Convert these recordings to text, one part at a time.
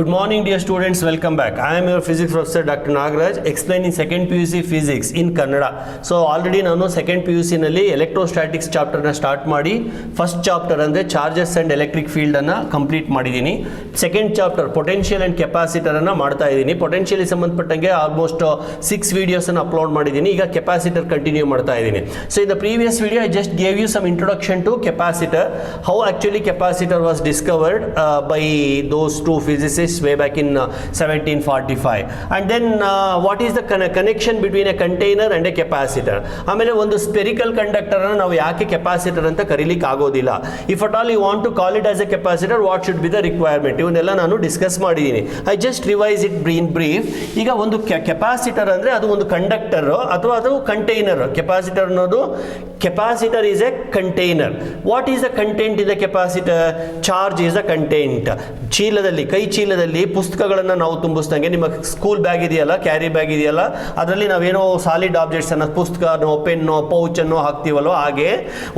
Good morning dear students, welcome back. I am your physics professor Dr. Nagaraj explaining second PUC physics in Kannada. So already ನಾನು second PUC ನಲ್ಲಿ electrostatics chapter ನ start ಮಾಡಿ first chapter ಅಂದ್ರೆ charges and electric field ಅನ್ನ complete ಮಾಡಿದ್ದೀನಿ. Second chapter potential and capacitor ಅನ್ನ ಮಾಡ್ತಾ ಇದ್ದೀನಿ. ಪೊಟೆನ್ಷಿಯಲ್ ಸಂಬಂಧಪಟ್ಟಂಗೆ ಆಲ್ಮೋಸ್ಟ್ 6 ವಿಡಿಯೋಸ್ ಅನ್ನು ಅಪ್ಲೋಡ್ ಮಾಡಿದ್ದೀನಿ. ಈಗ ಕೆಪಾಸಿಟರ್ ಕಂಟಿನ್ಯೂ ಮಾಡ್ತಾ ಇದ್ದೀನಿ. So in the previous video I just gave you some introduction to capacitor, how actually capacitor was discovered by those two physicists way back in 1745, and then what is the connection between a container and a capacitor. ಆಮೇಲೆ ಒಂದು spherical conductor ಅನ್ನು ನಾವು ಯಾಕೆ capacitor ಅಂತ ಕರೀಲಿಕ್ಕೆ ಆಗೋದಿಲ್ಲ. If at all you want to call it as a capacitor, what should be the requirement, ಇವನ್ನೆಲ್ಲ ನಾನು ಡಿಸ್ಕಸ್ ಮಾಡಿದ್ದೀನಿ. I just revise it in brief. ಈಗ ಒಂದು ಕೆಪಾಸಿಟರ್ ಅಂದ್ರೆ ಅದು ಒಂದು ಕಂಡಕ್ಟರ್ ಅಥವಾ ಅದು ಕಂಟೈನರ್. ಕೆಪಾಸಿಟರ್ ಅನ್ನೋದು capacitor is a container. What is the content in the capacitor? Charge is the content. ಚೀಲದಲ್ಲಿ, ಕೈ ಚೀಲದಲ್ಲಿ ಪುಸ್ತಕಗಳನ್ನು ನಾವು ತುಂಬಿಸ್ದಂಗೆ, ನಿಮ್ಮ ಸ್ಕೂಲ್ ಬ್ಯಾಗ್ ಇದೆಯಲ್ಲ, ಕ್ಯಾರಿ ಬ್ಯಾಗ್ ಇದೆಯಲ್ಲ, ಅದರಲ್ಲಿ ನಾವೇನೋ ಸಾಲಿಡ್ ಆಬ್ಜೆಕ್ಟ್ಸ್ ಅನ್ನು, ಪುಸ್ತಕನೋ ಪೆನ್ನೋ ಪೌಚನ್ನು ಹಾಕ್ತೀವಲ್ಲೋ, ಹಾಗೆ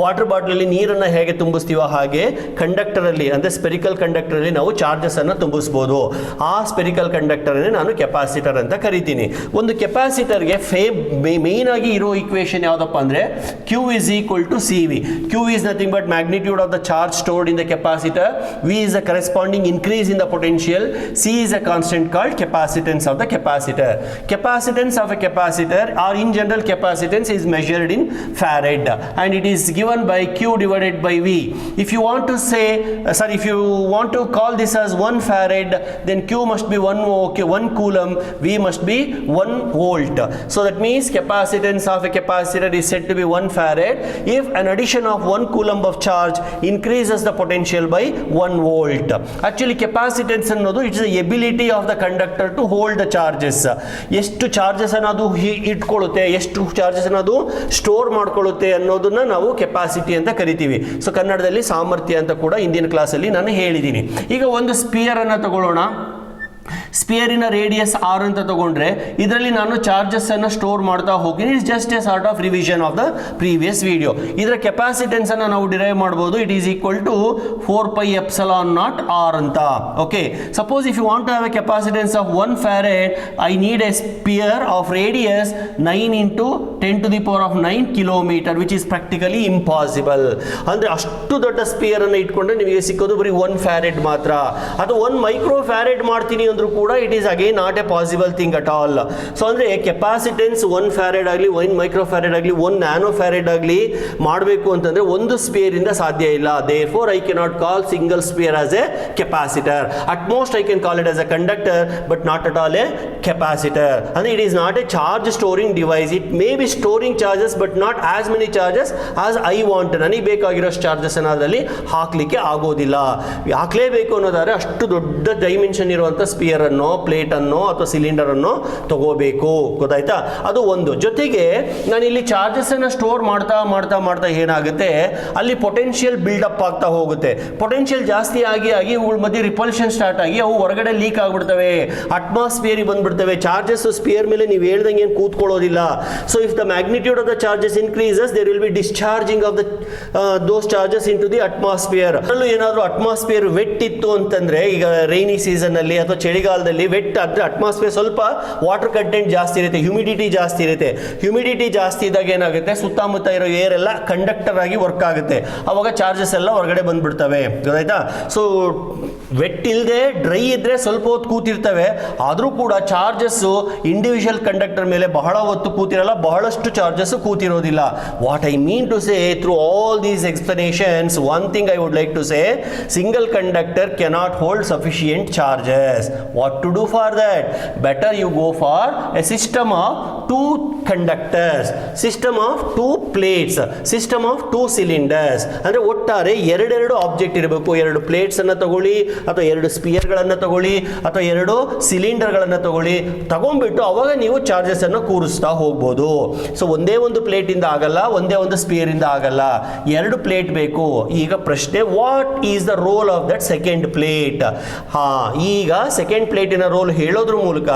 ವಾಟರ್ ಬಾಟಲಲ್ಲಿ ನೀರನ್ನು ಹೇಗೆ ತುಂಬಿಸ್ತೀವೋ ಹಾಗೆ ಕಂಡಕ್ಟರಲ್ಲಿ ಅಂದರೆ ಸ್ಪೆರಿಕಲ್ ಕಂಡಕ್ಟರಲ್ಲಿ ನಾವು ಚಾರ್ಜಸ್ ಅನ್ನು ತುಂಬಿಸ್ಬೋದು. ಆ ಸ್ಪೆರಿಕಲ್ ಕಂಡಕ್ಟರನ್ನೇ ನಾನು ಕೆಪಾಸಿಟರ್ ಅಂತ ಕರಿತೀನಿ. ಒಂದು ಕೆಪಾಸಿಟರ್ಗೆ ಮೇನ್ ಆಗಿ ಇರೋ ಇಕ್ವೇಶನ್ ಯಾವುದಪ್ಪ ಅಂದರೆ Q is equal to CV. Q is nothing but magnitude of the charge stored in the capacitor. V is the corresponding increase in the potential. C is a constant called capacitance of the capacitor. Capacitance of a capacitor, or in general capacitance, is measured in farad and it is given by Q divided by V. If you want to say, if you want to call this as 1 farad, then Q must be 1 coulomb, V must be 1 volt. So that means capacitance of a capacitor is said to be 1 farad if an addition of 1 coulomb of charge increases the potential by 1 volt. Actually capacitance ಅನ್ನೋದು it's the ability of the conductor to hold the charges. ಎಷ್ಟು charges ಅನ್ನೋದು ಇಟ್ಕೊಳ್ಳುತ್ತೆ, ಎಷ್ಟು charges ಅನ್ನೋದು store ಮಾಡ್ಕೊಳ್ಳುತ್ತೆ ಅನ್ನೋದನ್ನ ನಾವು capacity ಅಂತ ಕರಿತೀವಿ. So ಕನ್ನಡದಲ್ಲಿ ಸಾಮರ್ಥ್ಯ ಅಂತ ಕೂಡ ಹಿಂದಿನ ಕ್ಲಾಸಲ್ಲಿ ನಾನು ಹೇಳಿದ್ದೀನಿ. ಈಗ ಒಂದು ಸ್ಪಿಯರ್ ಅನ್ನು ತಗೊಳ್ಳೋಣ. ಸ್ಪಿಯರಿನ ರೇಡಿಯಸ್ ಆರ್ ಅಂತ ತಗೊಂಡ್ರೆ ಇದರಲ್ಲಿ ನಾನು ಚಾರ್ಜಸ್ ಅನ್ನು ಸ್ಟೋರ್ ಮಾಡ್ತಾ ಹೋಗ್ತೀನಿ. It's just a sort of revision of the previous video. ಇದರ ಕೆಪಾಸಿಟೆನ್ಸ್ ಅನ್ನು ನಾವು ಡಿರೈವ್ ಮಾಡಬಹುದು. It is equal to 4πε0 r ಅಂತ. Okay, suppose if you want to have a capacitance of 1 farad, I need a sphere of radius 9 × 10⁹ kilometre, which is practically impossible. ಅಂದ್ರೆ ಅಷ್ಟು ದೊಡ್ಡ spear ಅನ್ನು ಇಟ್ಕೊಂಡ್ರೆ ನಿಮಗೆ ಸಿಕ್ಕೋದು ಬರೀ 1 farad ಮಾತ್ರ. ಅದು 1 ಮೈಕ್ರೋ ಫ್ಯಾರೆಡ್ ಮಾಡ್ತೀನಿ ಅಂದ್ರೂ ಕೂಡ it is again not A possible thing at all. So ಅಂದ್ರೆ ಕೆಪಾಸಿಟೆನ್ಸ್ 1 farad ಆಗಲಿ, 1 ಮೈಕ್ರೋ ಫ್ಯಾರೆಡ್ ಆಗಲಿ, 1 ನ್ಯಾನೋ ಫ್ಯಾರೆಡ್ ಆಗಲಿ ಮಾಡಬೇಕು ಅಂತಂದ್ರೆ ಒಂದು ಸ್ಪಿಯರ್ ಇಂದ ಸಾಧ್ಯ ಇಲ್ಲ. Therefore I cannot call single sphere as a capacitor. At most I can call it as a conductor, but not at all a capacitor. And it is not a charge storing device. It may be storing charges but not as many charges as I want. ನನಗೆ ಬೇಕಾಗಿರೋ charges ಅನ್ನೋದ್ರಲ್ಲಿ ಹಾಕ್ಲಿಕ್ಕೆ ಆಗೋದಿಲ್ಲ. ಹಾಕ್ಲೇಬೇಕು ಅನ್ನೋದಾದ್ರೆ ಅಷ್ಟು ದೊಡ್ಡ dimension ಇರುವಂತ spear ಅನ್ನು, ಪ್ಲೇಟ್ ಅನ್ನು ಅಥವಾ ಸಿಲಿಂಡರ್ ಅನ್ನು ತಗೋಬೇಕು. ಗೊತ್ತಾಯ್ತಾ? ಅದು ಒಂದು. ಜೊತೆಗೆ ನಾನು ಇಲ್ಲಿ ಚಾರ್ಜಸ್ ಅನ್ನ ಸ್ಟೋರ್ ಮಾಡ್ತಾ ಮಾಡ್ತಾ ಮಾಡ್ತಾ ಏನಾಗುತ್ತೆ, ಅಲ್ಲಿ ಪೊಟೆನ್ಷಿಯಲ್ ಬಿಲ್ಡಪ್ ಆಗ್ತಾ ಹೋಗುತ್ತೆ. ಪೊಟೆನ್ಷಿಯಲ್ ಜಾಸ್ತಿ ಆಗಿ ಇವುಗಳ ಮಧ್ಯೆ ರಿಪಲ್ಷನ್ ಸ್ಟಾರ್ಟ್ ಆಗಿ ಅವು ಹೊರಗಡೆ ಲೀಕ್ ಆಗ್ಬಿಡ್ತವೆ, ಅಟ್ಮಾಸ್ಫಿಯರ್ ಬಂದ್ಬಿಡ್ತವೆ. ಚಾರ್ಜಸ್ ಸ್ಪಿಯರ್ ಮೇಲೆ ನೀವು ಹೇಳ್ದಂಗೆ ಏನು ಕೂತ್ಕೊಳ್ಳೋದಿಲ್ಲ. So if the magnitude of the charges increases, there will be discharging of the those charges into the atmosphere. ಅಲ್ಲೂ ಏನಾದರೂ ಅಟ್ಮಾಸ್ಫಿಯರ್ ವೆಟ್ ಇತ್ತು ಅಂತಂದ್ರೆ, ಈಗ ರೈನಿ ಸೀಸನ್ ಅಲ್ಲಿ ಅಥವಾ ಚಳಿಗಾಲದಲ್ಲಿ ವೆಟ್ ಆದ್ರೆ ಅಟ್ಮಾಸ್ಫಿಯರ್ ಸ್ವಲ್ಪ ವಾಟರ್ ಕಂಟೆಂಟ್ ಜಾಸ್ತಿ ಇರುತ್ತೆ, ಹ್ಯೂಮಿಡಿಟಿ ಜಾಸ್ತಿ ಇರುತ್ತೆ. ಹ್ಯೂಮಿಡಿಟಿ ಜಾಸ್ತಿ ಇದ್ದಾಗ ಏನಾಗುತ್ತೆ, ಸುತ್ತಮುತ್ತ ಇರೋ ಏರ್ ಎಲ್ಲ ಕಂಡಕ್ಟರ್ ಆಗಿ ವರ್ಕ್ ಆಗುತ್ತೆ. ಅವಾಗ ಚಾರ್ಜಸ್ ಎಲ್ಲ ಹೊರಗಡೆ ಬಂದ್ಬಿಡ್ತವೆ. ಗೊತ್ತಾಯ್ತಾ? ಸೊ ವೆಟ್ ಇಲ್ಲದೆ ಡ್ರೈ ಇದ್ರೆ ಸ್ವಲ್ಪ ಹೊತ್ತು ಕೂತಿರ್ತವೆ, ಆದರೂ ಕೂಡ ಚಾರ್ಜಸ್ ಇಂಡಿವಿಜುವಲ್ ಕಂಡಕ್ಟರ್ ಮೇಲೆ ಬಹಳ ಹೊತ್ತು ಕೂತಿರಲ್ಲ, ಬಹಳಷ್ಟು ಚಾರ್ಜಸ್ ಕೂತಿರೋದಿಲ್ಲ. What I mean to say through all these explanations, one thing I would like to say, single conductor cannot hold sufficient charges. What to do for that? Better you go for a system of 2 conductors, system of 2 plates, system of 2 cylinders. ಅಂದ್ರೆ ಒಟ್ಟಾರೆ ಎರಡೆರಡು object ಇರಬೇಕು. 2 plates ಅನ್ನ ತಗೊಳ್ಳಿ, ಅಥವಾ 2 spear ಗಳನ್ನ ತಗೊಳ್ಳಿ, ಅಥವಾ 2 ಸಿಲಿಂಡರ್ ಗಳನ್ನ ತಗೊಂಡ್ಬಿಟ್ಟು ಅವಾಗ ನೀವು ಚಾರ್ಜಸ್ ಅನ್ನು ಕೂರಿಸ್ತಾ ಹೋಗ್ಬೋದು. ಸೊ ಒಂದೇ ಒಂದು ಪ್ಲೇಟ್ ಇಂದ ಆಗಲ್ಲ, ಒಂದೇ ಒಂದು ಸ್ಪಿಯರ್ ಇಂದ ಆಗಲ್ಲ, 2 ಪ್ಲೇಟ್ ಬೇಕು. ಈಗ ಪ್ರಶ್ನೆ, what is the role of that second plate? ಈಗ ಸೆಕೆಂಡ್ ಪ್ಲೇಟಿನ ರೋಲ್ ಹೇಳೋದ್ರ ಮೂಲಕ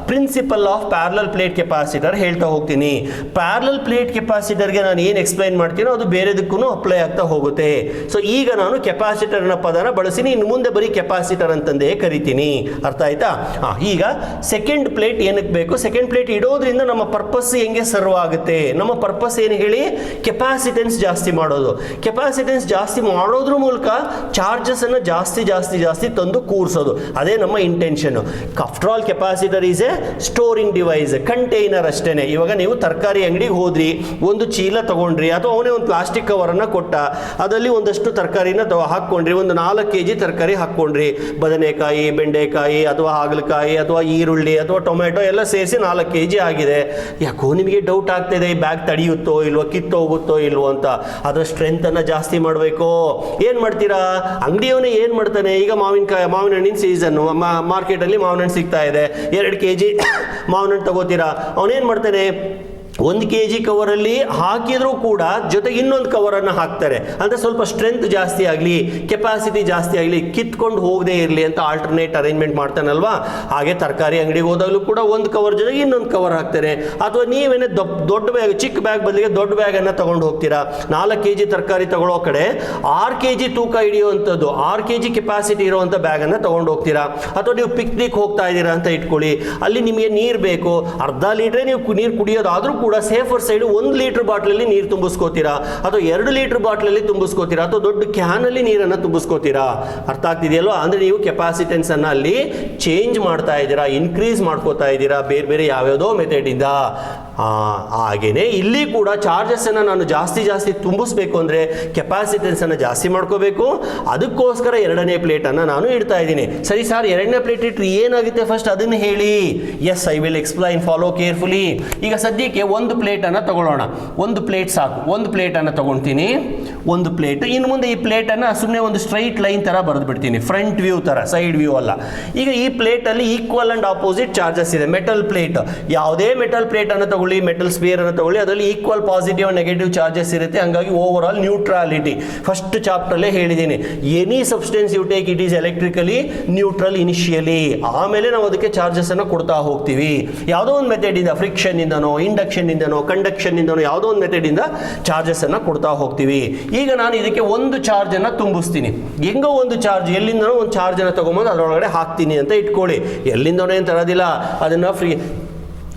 principle of parallel plate capacitor ಹೇಳ್ತಾ ಹೋಗ್ತೀನಿ. ಪ್ಯಾರಲಲ್ ಪ್ಲೇಟ್ ಕೆಪಾಸಿಟರ್ಗೆ ನಾನು ಏನು ಎಕ್ಸ್ಪ್ಲೈನ್ ಮಾಡ್ತೀನೋ ಅದು ಬೇರೆದಕ್ಕೂ ಅಪ್ಲೈ ಆಗ್ತಾ ಹೋಗುತ್ತೆ. ಸೊ ಈಗ ನಾನು ಕೆಪಾಸಿಟರ್ನ ಪದನ ಬಳಸಿನಿ, ಇನ್ನು ಮುಂದೆ ಬರೀ ಕೆಪಾಸಿಟರ್ ಅಂತಂದೇ ಕರಿತೀನಿ. ಅರ್ಥ ಆಯ್ತಾ? ಈಗ ಸೆಕೆಂಡ್ ಪ್ಲೇಟ್ ಏನಕ್ಕೆ ಬೇಕು? ಸೆಕೆಂಡ್ ಪ್ಲೇಟ್ ಇಡೋದ್ರಿಂದ ನಮ್ಮ ಪರ್ಪಸ್ ಹೆಂಗೆ ಸರ್ವ್ ಆಗುತ್ತೆ? ನಮ್ಮ ಪರ್ಪಸ್ ಏನು ಹೇಳಿ? ಕೆಪಾಸಿಟೆನ್ಸ್ ಜಾಸ್ತಿ ಮಾಡೋದು. ಕೆಪಾಸಿಟೆನ್ಸ್ ಜಾಸ್ತಿ ಮಾಡೋದ್ರ ಮೂಲಕ ಚಾರ್ಜಸ್ ಅನ್ನು ಜಾಸ್ತಿ ಜಾಸ್ತಿ ಜಾಸ್ತಿ ತಂದು ಕೂರಿಸೋದು, ಅದೇ ನಮ್ಮ intention. After all capacitor is A storing device, container ಅಷ್ಟೇನೆ. ಇವಾಗ ನೀವು ತರಕಾರಿ ಅಂಗಡಿಗೆ ಹೋದ್ರಿ, ಒಂದು ಚೀಲ ತಗೊಂಡ್ರಿ, ಅಥವಾ ಅವನೇ ಒಂದು ಪ್ಲಾಸ್ಟಿಕ್ ಕವರನ್ನು ಕೊಟ್ಟ, ಅದರಲ್ಲಿ ಒಂದಷ್ಟು ತರಕಾರಿನ ಹಾಕ್ಕೊಂಡ್ರಿ, ಒಂದು 4 kg ತರಕಾರಿ ಹಾಕ್ಕೊಂಡ್ರಿ, ಬದನೆಕಾಯಿ, ಬೆಂಡೆಕಾಯಿ ಅಥವಾ ಹಾಗಲಕಾಯಿ ಅಥವಾ ಈರುಳ್ಳಿ ಅಥವಾ ಟೊಮೆಟೊ ಎಲ್ಲ ಸೇರಿಸಿ 4 kg ಆಗಿದೆ. ಯಾಕೋ ನಿಮಗೆ ಡೌಟ್ ಆಗ್ತಿದೆ, ಈ ಬ್ಯಾಗ್ ತಡೆಯುತ್ತೋ ಇಲ್ವೋ, ಕಿತ್ತೋಗುತ್ತೋ ಇಲ್ವೋ ಅಂತ. ಅದರ ಸ್ಟ್ರೆಂತನ್ನು ಜಾಸ್ತಿ ಮಾಡಬೇಕು. ಏನು ಮಾಡ್ತೀರಾ? ಅಂಗಡಿಯವನೇ ಏನು ಮಾಡ್ತಾನೆ, ಈಗ ಮಾವಿನ ಹಣ್ಣಿನ ಸೀಸನ್ನು, ಮಾರ್ಕೆಟಲ್ಲಿ ಮಾವಿನ ಹಣ್ಣು ಸಿಗ್ತಾ ಇದೆ, 2 kg ಮಾವಿನ ಹಣ್ಣು ತಗೋತೀರಾ. ಅವನೇನು ಮಾಡ್ತಾನೆ, 1 kg ಕವರಲ್ಲಿ ಹಾಕಿದ್ರೂ ಕೂಡ ಜೊತೆಗೆ ಇನ್ನೊಂದು ಕವರನ್ನು ಹಾಕ್ತಾರೆ, ಅಂದರೆ ಸ್ವಲ್ಪ ಸ್ಟ್ರೆಂತ್ ಜಾಸ್ತಿ ಆಗಲಿ, ಕೆಪಾಸಿಟಿ ಜಾಸ್ತಿ ಆಗಲಿ, ಕಿತ್ಕೊಂಡು ಹೋಗದೇ ಇರಲಿ ಅಂತ ಆಲ್ಟರ್ನೇಟ್ ಅರೇಂಜ್ಮೆಂಟ್ ಮಾಡ್ತಾನಲ್ವಾ. ಹಾಗೆ ತರಕಾರಿ ಅಂಗಡಿಗೆ ಹೋದಾಗಲೂ ಕೂಡ ಒಂದು ಕವರ್ ಜೊತೆಗೆ ಇನ್ನೊಂದು ಕವರ್ ಹಾಕ್ತಾರೆ. ಅಥವಾ ನೀವೇನೇ ದೊಡ್ಡ ಬ್ಯಾಗ್, ಚಿಕ್ಕ ಬ್ಯಾಗ್ ಬದಲಿಗೆ ದೊಡ್ಡ ಬ್ಯಾಗನ್ನು ತೊಗೊಂಡು ಹೋಗ್ತೀರಾ. 4 kg ತರಕಾರಿ ತಗೊಳ್ಳೋ ಕಡೆ 6 kg ತೂಕ ಹಿಡಿಯುವಂಥದ್ದು, 6 kg ಕೆಪಾಸಿಟಿ ಇರುವಂಥ ಬ್ಯಾಗನ್ನು ತೊಗೊಂಡು ಹೋಗ್ತೀರಾ. ಅಥವಾ ನೀವು ಪಿಕ್ನಿಕ್ ಹೋಗ್ತಾ ಇದ್ದೀರಾ ಅಂತ ಇಟ್ಕೊಳ್ಳಿ, ಅಲ್ಲಿ ನಿಮಗೆ ನೀರು ಬೇಕು, ಅರ್ಧ ಲೀಟ್ರೇ ನೀವು ನೀರು ಕುಡಿಯೋದಾದರೂ ಕೂಡ ಸೇಫರ್ ಸೈಡ್ 1 ಲೀಟರ್ ಬಾಟ್ಲಲ್ಲಿ ನೀರು ತುಂಬಿಸ್ಕೋತೀರಾ, ಅಥವಾ 2 ಲೀಟರ್ ಬಾಟ್ಲಲ್ಲಿ ತುಂಬಿಸ್ಕೋತೀರಾ, ಅಥವಾ ದೊಡ್ಡ ಕ್ಯಾನಲ್ಲಿ ನೀರನ್ನು ತುಂಬಿಸ್ಕೋತೀರಾ. ಅರ್ಥ ಆಗ್ತಿದೆಯಲ್ವಾ? ಅಂದರೆ ನೀವು ಕೆಪಾಸಿಟೆನ್ಸ್ ಅನ್ನು ಅಲ್ಲಿ ಚೇಂಜ್ ಮಾಡ್ತಾ ಇದ್ದೀರಾ, ಇನ್ಕ್ರೀಸ್ ಮಾಡ್ಕೋತಾ ಇದ್ದೀರಾ ಬೇರೆ ಬೇರೆ ಯಾವ್ಯಾವುದೋ ಮೆಥಡಿಂದ. ಹಾಗೇನೆ ಇಲ್ಲಿ ಕೂಡ ಚಾರ್ಜಸ್ ಅನ್ನು ನಾನು ಜಾಸ್ತಿ ಜಾಸ್ತಿ ತುಂಬಿಸ್ಬೇಕು ಅಂದರೆ ಕೆಪಾಸಿಟೆನ್ಸ್ ಅನ್ನು ಜಾಸ್ತಿ ಮಾಡ್ಕೋಬೇಕು. ಅದಕ್ಕೋಸ್ಕರ 2ನೇ ಪ್ಲೇಟನ್ನು ನಾನು ಇಡ್ತಾ ಇದ್ದೀನಿ. ಸರಿ ಸರ್, 2ನೇ ಪ್ಲೇಟ್ ಇಟ್ಟರೆ ಏನಾಗುತ್ತೆ ಫಸ್ಟ್ ಅದನ್ನು ಹೇಳಿ. Yes, I will explain, follow carefully. ಈಗ ಸದ್ಯಕ್ಕೆ ಒಂದು ಪ್ಲೇಟನ್ನು ತಗೊಳ್ಳೋಣ. ಒಂದು ಪ್ಲೇಟ್ ಸಾಕು. ಒಂದು ಪ್ಲೇಟನ್ನು ತಗೊಳ್ತೀನಿ, ಒಂದು ಪ್ಲೇಟ್. ಇನ್ನು ಮುಂದೆ ಈ ಪ್ಲೇಟನ್ನು ಸುಮ್ಮನೆ ಒಂದು ಸ್ಟ್ರೈಟ್ ಲೈನ್ ಥರ ಬರೆದು ಬಿಡ್ತೀನಿ, ಫ್ರಂಟ್ ವ್ಯೂ ಥರ, ಸೈಡ್ ವ್ಯೂ ಅಲ್ಲ. ಈಗ ಈ ಪ್ಲೇಟಲ್ಲಿ ಈಕ್ವಲ್ ಆ್ಯಂಡ್ ಆಪೋಸಿಟ್ ಚಾರ್ಜಸ್ ಇದೆ. ಮೆಟಲ್ ಪ್ಲೇಟ್, ಯಾವುದೇ ಮೆಟಲ್ ಪ್ಲೇಟನ್ನು ತಗೊಳ್ಳಿ, ಮೆಟಲ್ ಸ್ಪಿಯರ್ ಅನ್ನು ತಗೊಳ್ಳಿ, ಅದರಲ್ಲಿ equal positive and negative charges ಇರುತ್ತೆ. ಹಂಗಾಗಿ ಓವರ್ ಆಲ್ ನ್ಯೂಟ್ರಾಲಿಟಿ. ಫಸ್ಟ್ ಚಾಪ್ಟರ್ಲೇ ಹೇಳಿದ್ದೀನಿ, any substance you take it is electrically neutral initially. ಆಮೇಲೆ ನಾವು ಅದಕ್ಕೆ ಚಾರ್ಜಸ್ ಅನ್ನು ಕೊಡ್ತಾ ಹೋಗ್ತೀವಿ. ಯಾವುದೋ ಒಂದು ಮೆಥಡ್ ಇಂದ, ಫ್ರಿಕ್ಷನ್ ಇಂದನೋ, ಇಂಡಕ್ಷನ್ ಇಂದನೋ, ಕಂಡಕ್ಷನ್ ಇಂದನೋ, ಯಾವುದೋ ಒಂದು ಮೆಥಡ್ ಇಂದ ಚಾರ್ಜಸ್ ಅನ್ನು ಕೊಡ್ತಾ ಹೋಗ್ತೀವಿ. ಈಗ ನಾನು ಇದಕ್ಕೆ ಒಂದು ಚಾರ್ಜ್ ಅನ್ನು ತುಂಬಿಸ್ತೀನಿ. ಹೆಂಗೋ ಒಂದು ಚಾರ್ಜ್, ಎಲ್ಲಿಂದನೋ ಒಂದು ಚಾರ್ಜ್ ಅನ್ನು ತಗೊಂಬಂದು ಅದರೊಳಗಡೆ ಹಾಕ್ತೀನಿ ಅಂತ ಇಟ್ಕೊಳ್ಳಿ. ಎಲ್ಲಿಂದನೋ ಏನು ತರೋದಿಲ್ಲ, ಅದನ್ನು ಫ್ರೀ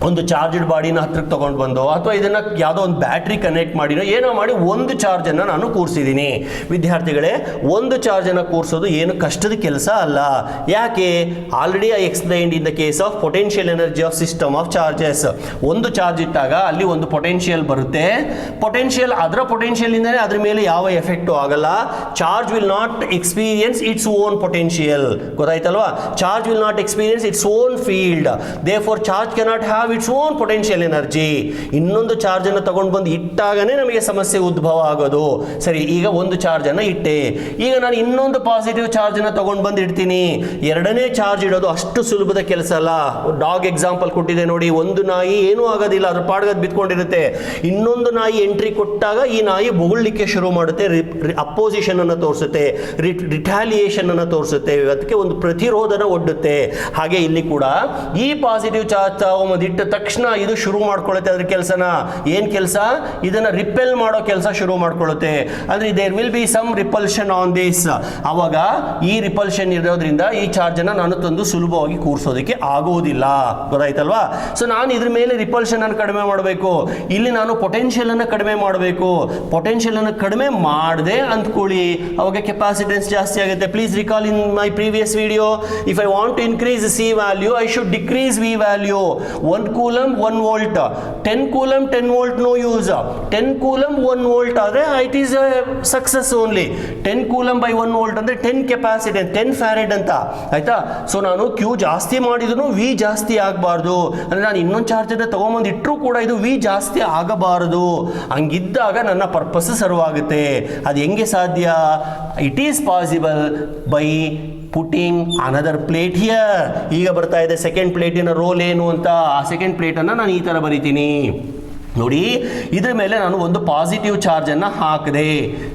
ಒಂದು ಚಾರ್ಜ್ಡ್ ಬಾಡಿನ ಹತ್ರಕ್ಕೆ ತೊಗೊಂಡು ಬಂದು, ಅಥವಾ ಇದನ್ನು ಯಾವುದೋ ಒಂದು ಬ್ಯಾಟ್ರಿ ಕನೆಕ್ಟ್ ಮಾಡಿನೋ ಏನೋ ಮಾಡಿ ಒಂದು ಚಾರ್ಜನ್ನು ನಾನು ಕೂರಿಸಿದ್ದೀನಿ. ವಿದ್ಯಾರ್ಥಿಗಳೇ, ಒಂದು ಚಾರ್ಜನ್ನು ಕೂರಿಸೋದು ಏನು ಕಷ್ಟದ ಕೆಲಸ ಅಲ್ಲ. ಯಾಕೆ? Already I explained in the case of potential energy of system of charges. ಒಂದು ಚಾರ್ಜ್ ಇಟ್ಟಾಗ ಅಲ್ಲಿ ಒಂದು ಪೊಟೆನ್ಷಿಯಲ್ ಬರುತ್ತೆ. ಪೊಟೆನ್ಷಿಯಲ್, ಅದರ ಪೊಟೆನ್ಷಿಯಲಿಂದಲೇ ಅದ್ರ ಮೇಲೆ ಯಾವ ಎಫೆಕ್ಟು ಆಗಲ್ಲ. Charge will not experience its own potential. ಗೊತ್ತಾಯ್ತಲ್ವಾ? Charge will not experience its own field. Therefore charge cannot have its own potential energy. ಇನ್ನೊಂದು ಚಾರ್ಜ್ ಅನ್ನು ತಗೊಂಡು ಬಂದು ಇಟ್ಟಾಗನೇ ನಮಗೆ ಸಮಸ್ಯೆ ಉದ್ಭವ ಆಗೋದು. ಸರಿ, ಈಗ ಒಂದು ಚಾರ್ಜ್ ಅನ್ನು ಇಟ್ಟೆ. ಈಗ ನಾನು ಇನ್ನೊಂದು ಪಾಸಿಟಿವ್ ಚಾರ್ಜ್ ಅನ್ನು ತಗೊಂಡು ಬಂದು ಇಡ್ತೀನಿ. 2ನೇ ಚಾರ್ಜ್ ಇಡೋದು ಅಷ್ಟು ಸುಲಭದ ಕೆಲಸ ಅಲ್ಲ. ಡಾಗ್ ಎಕ್ಸಾಂಪಲ್ ಕೊಟ್ಟಿದೆ ನೋಡಿ. ಒಂದು ನಾಯಿ ಏನೂ ಆಗೋದಿಲ್ಲ, ಅದ್ರ ಪಾಡ್ಗದ್ ಬಿತ್ಕೊಂಡಿರುತ್ತೆ. ಇನ್ನೊಂದು ನಾಯಿ ಎಂಟ್ರಿ ಕೊಟ್ಟಾಗ ಈ ನಾಯಿ ಬೊಗಳ್ಲಿಕ್ಕೆ ಶುರು ಮಾಡುತ್ತೆ, ಅಪೋಸಿಷನ್ ಅನ್ನು ತೋರಿಸುತ್ತೆ, ರಿಟಾಲಿಯೇಷನ್ ಅನ್ನು ತೋರಿಸುತ್ತೆ, ಅದಕ್ಕೆ ಒಂದು ಪ್ರತಿರೋಧನ ಒಡ್ಡುತ್ತೆ. ಹಾಗೆ ಇಲ್ಲಿ ಕೂಡ ಈ ಪಾಸಿಟಿವ್ ಚಾರ್ಜ್ ತಗೊಂಬಂದಿಟ್ಟ ತಕ್ಷಣ ಇದು ಶುರು ಮಾಡ್ಕೊಳ್ಳುತ್ತೆ ಅದ್ರ ಕೆಲಸನ. ಏನು ಕೆಲಸ? ಇದನ್ನ ರಿಪೆಲ್ ಮಾಡೋ ಕೆಲಸ ಶುರು ಮಾಡ್ಕೊಳ್ಳುತ್ತೆ. ಅಂದ್ರೆ there will be some repulsion on this. ಅವಾಗ ಈ ರಿಪಲ್ಷನ್ ಇರೋದ್ರಿಂದ ಈ ಚಾರ್ಜ್ ಅನ್ನ ನಾನು ತಂದು ಸುಲಭವಾಗಿ ಕೂರಿಸೋದಕ್ಕೆ ಆಗೋದಿಲ್ಲ. ಗೊತ್ತಾಯ್ತಲ್ವಾ? ಸೊ ನಾನು ಇದ್ರ ಮೇಲೆ ರಿಪಲ್ಷನ್ ಅನ್ನು ಕಡಿಮೆ ಮಾಡಬೇಕು. ಇಲ್ಲಿ ನಾನು ಪೊಟೆನ್ಷಿಯಲ್ ಅನ್ನು ಕಡಿಮೆ ಮಾಡಬೇಕು. ಪೊಟೆನ್ಷಿಯಲ್ ಅನ್ನು ಕಡಿಮೆ ಮಾಡದೆ ಅಂದ್ಕೊಳ್ಳಿ, ಅವಾಗ ಕೆಪಾಸಿಟೆನ್ಸ್ ಜಾಸ್ತಿ ಆಗುತ್ತೆ. Please recall in my previous video, if I want to increase C value I should decrease V value. 1 coulomb 1 volt, 10 coulomb 10 volt no use. 10 coulomb 1 volt ಆದರೆ it is success only. 10 coulomb by 1 volt ಅಂದರೆ 10 capacitance, 10 farad ಅಂತ. ಆಯ್ತಾ? So ನಾನು Q ಜಾಸ್ತಿ ಮಾಡಿದ್ರು V ಜಾಸ್ತಿ ಆಗಬಾರ್ದು. ಅಂದರೆ ನಾನು ಇನ್ನೊಂದು ಚಾರ್ಜರ್ ತಗೊಂಬಂದು ಇಟ್ಟರೂ ಕೂಡ ಇದು ವಿ ಜಾಸ್ತಿ ಆಗಬಾರದು. ಹಂಗಿದ್ದಾಗ ನನ್ನ ಪರ್ಪಸ್ ಸರ್ವ್ ಆಗುತ್ತೆ. ಅದು ಹೆಂಗೆ ಸಾಧ್ಯ? It is possible by putting another plate here. ಈಗ ಬರ್ತಾ ಇದೆ ಸೆಕೆಂಡ್ ಪ್ಲೇಟಿನ ರೋಲ್ ಏನು ಅಂತ. ಆ ಸೆಕೆಂಡ್ ಪ್ಲೇಟನ್ನು ನಾನು ಈ ಥರ ಬರಿತೀನಿ. ನೋಡಿ, ಇದ್ರ ಮೇಲೆ ನಾನು ಒಂದು ಪಾಸಿಟಿವ್ ಚಾರ್ಜನ್ನು ಹಾಕಿದೆ,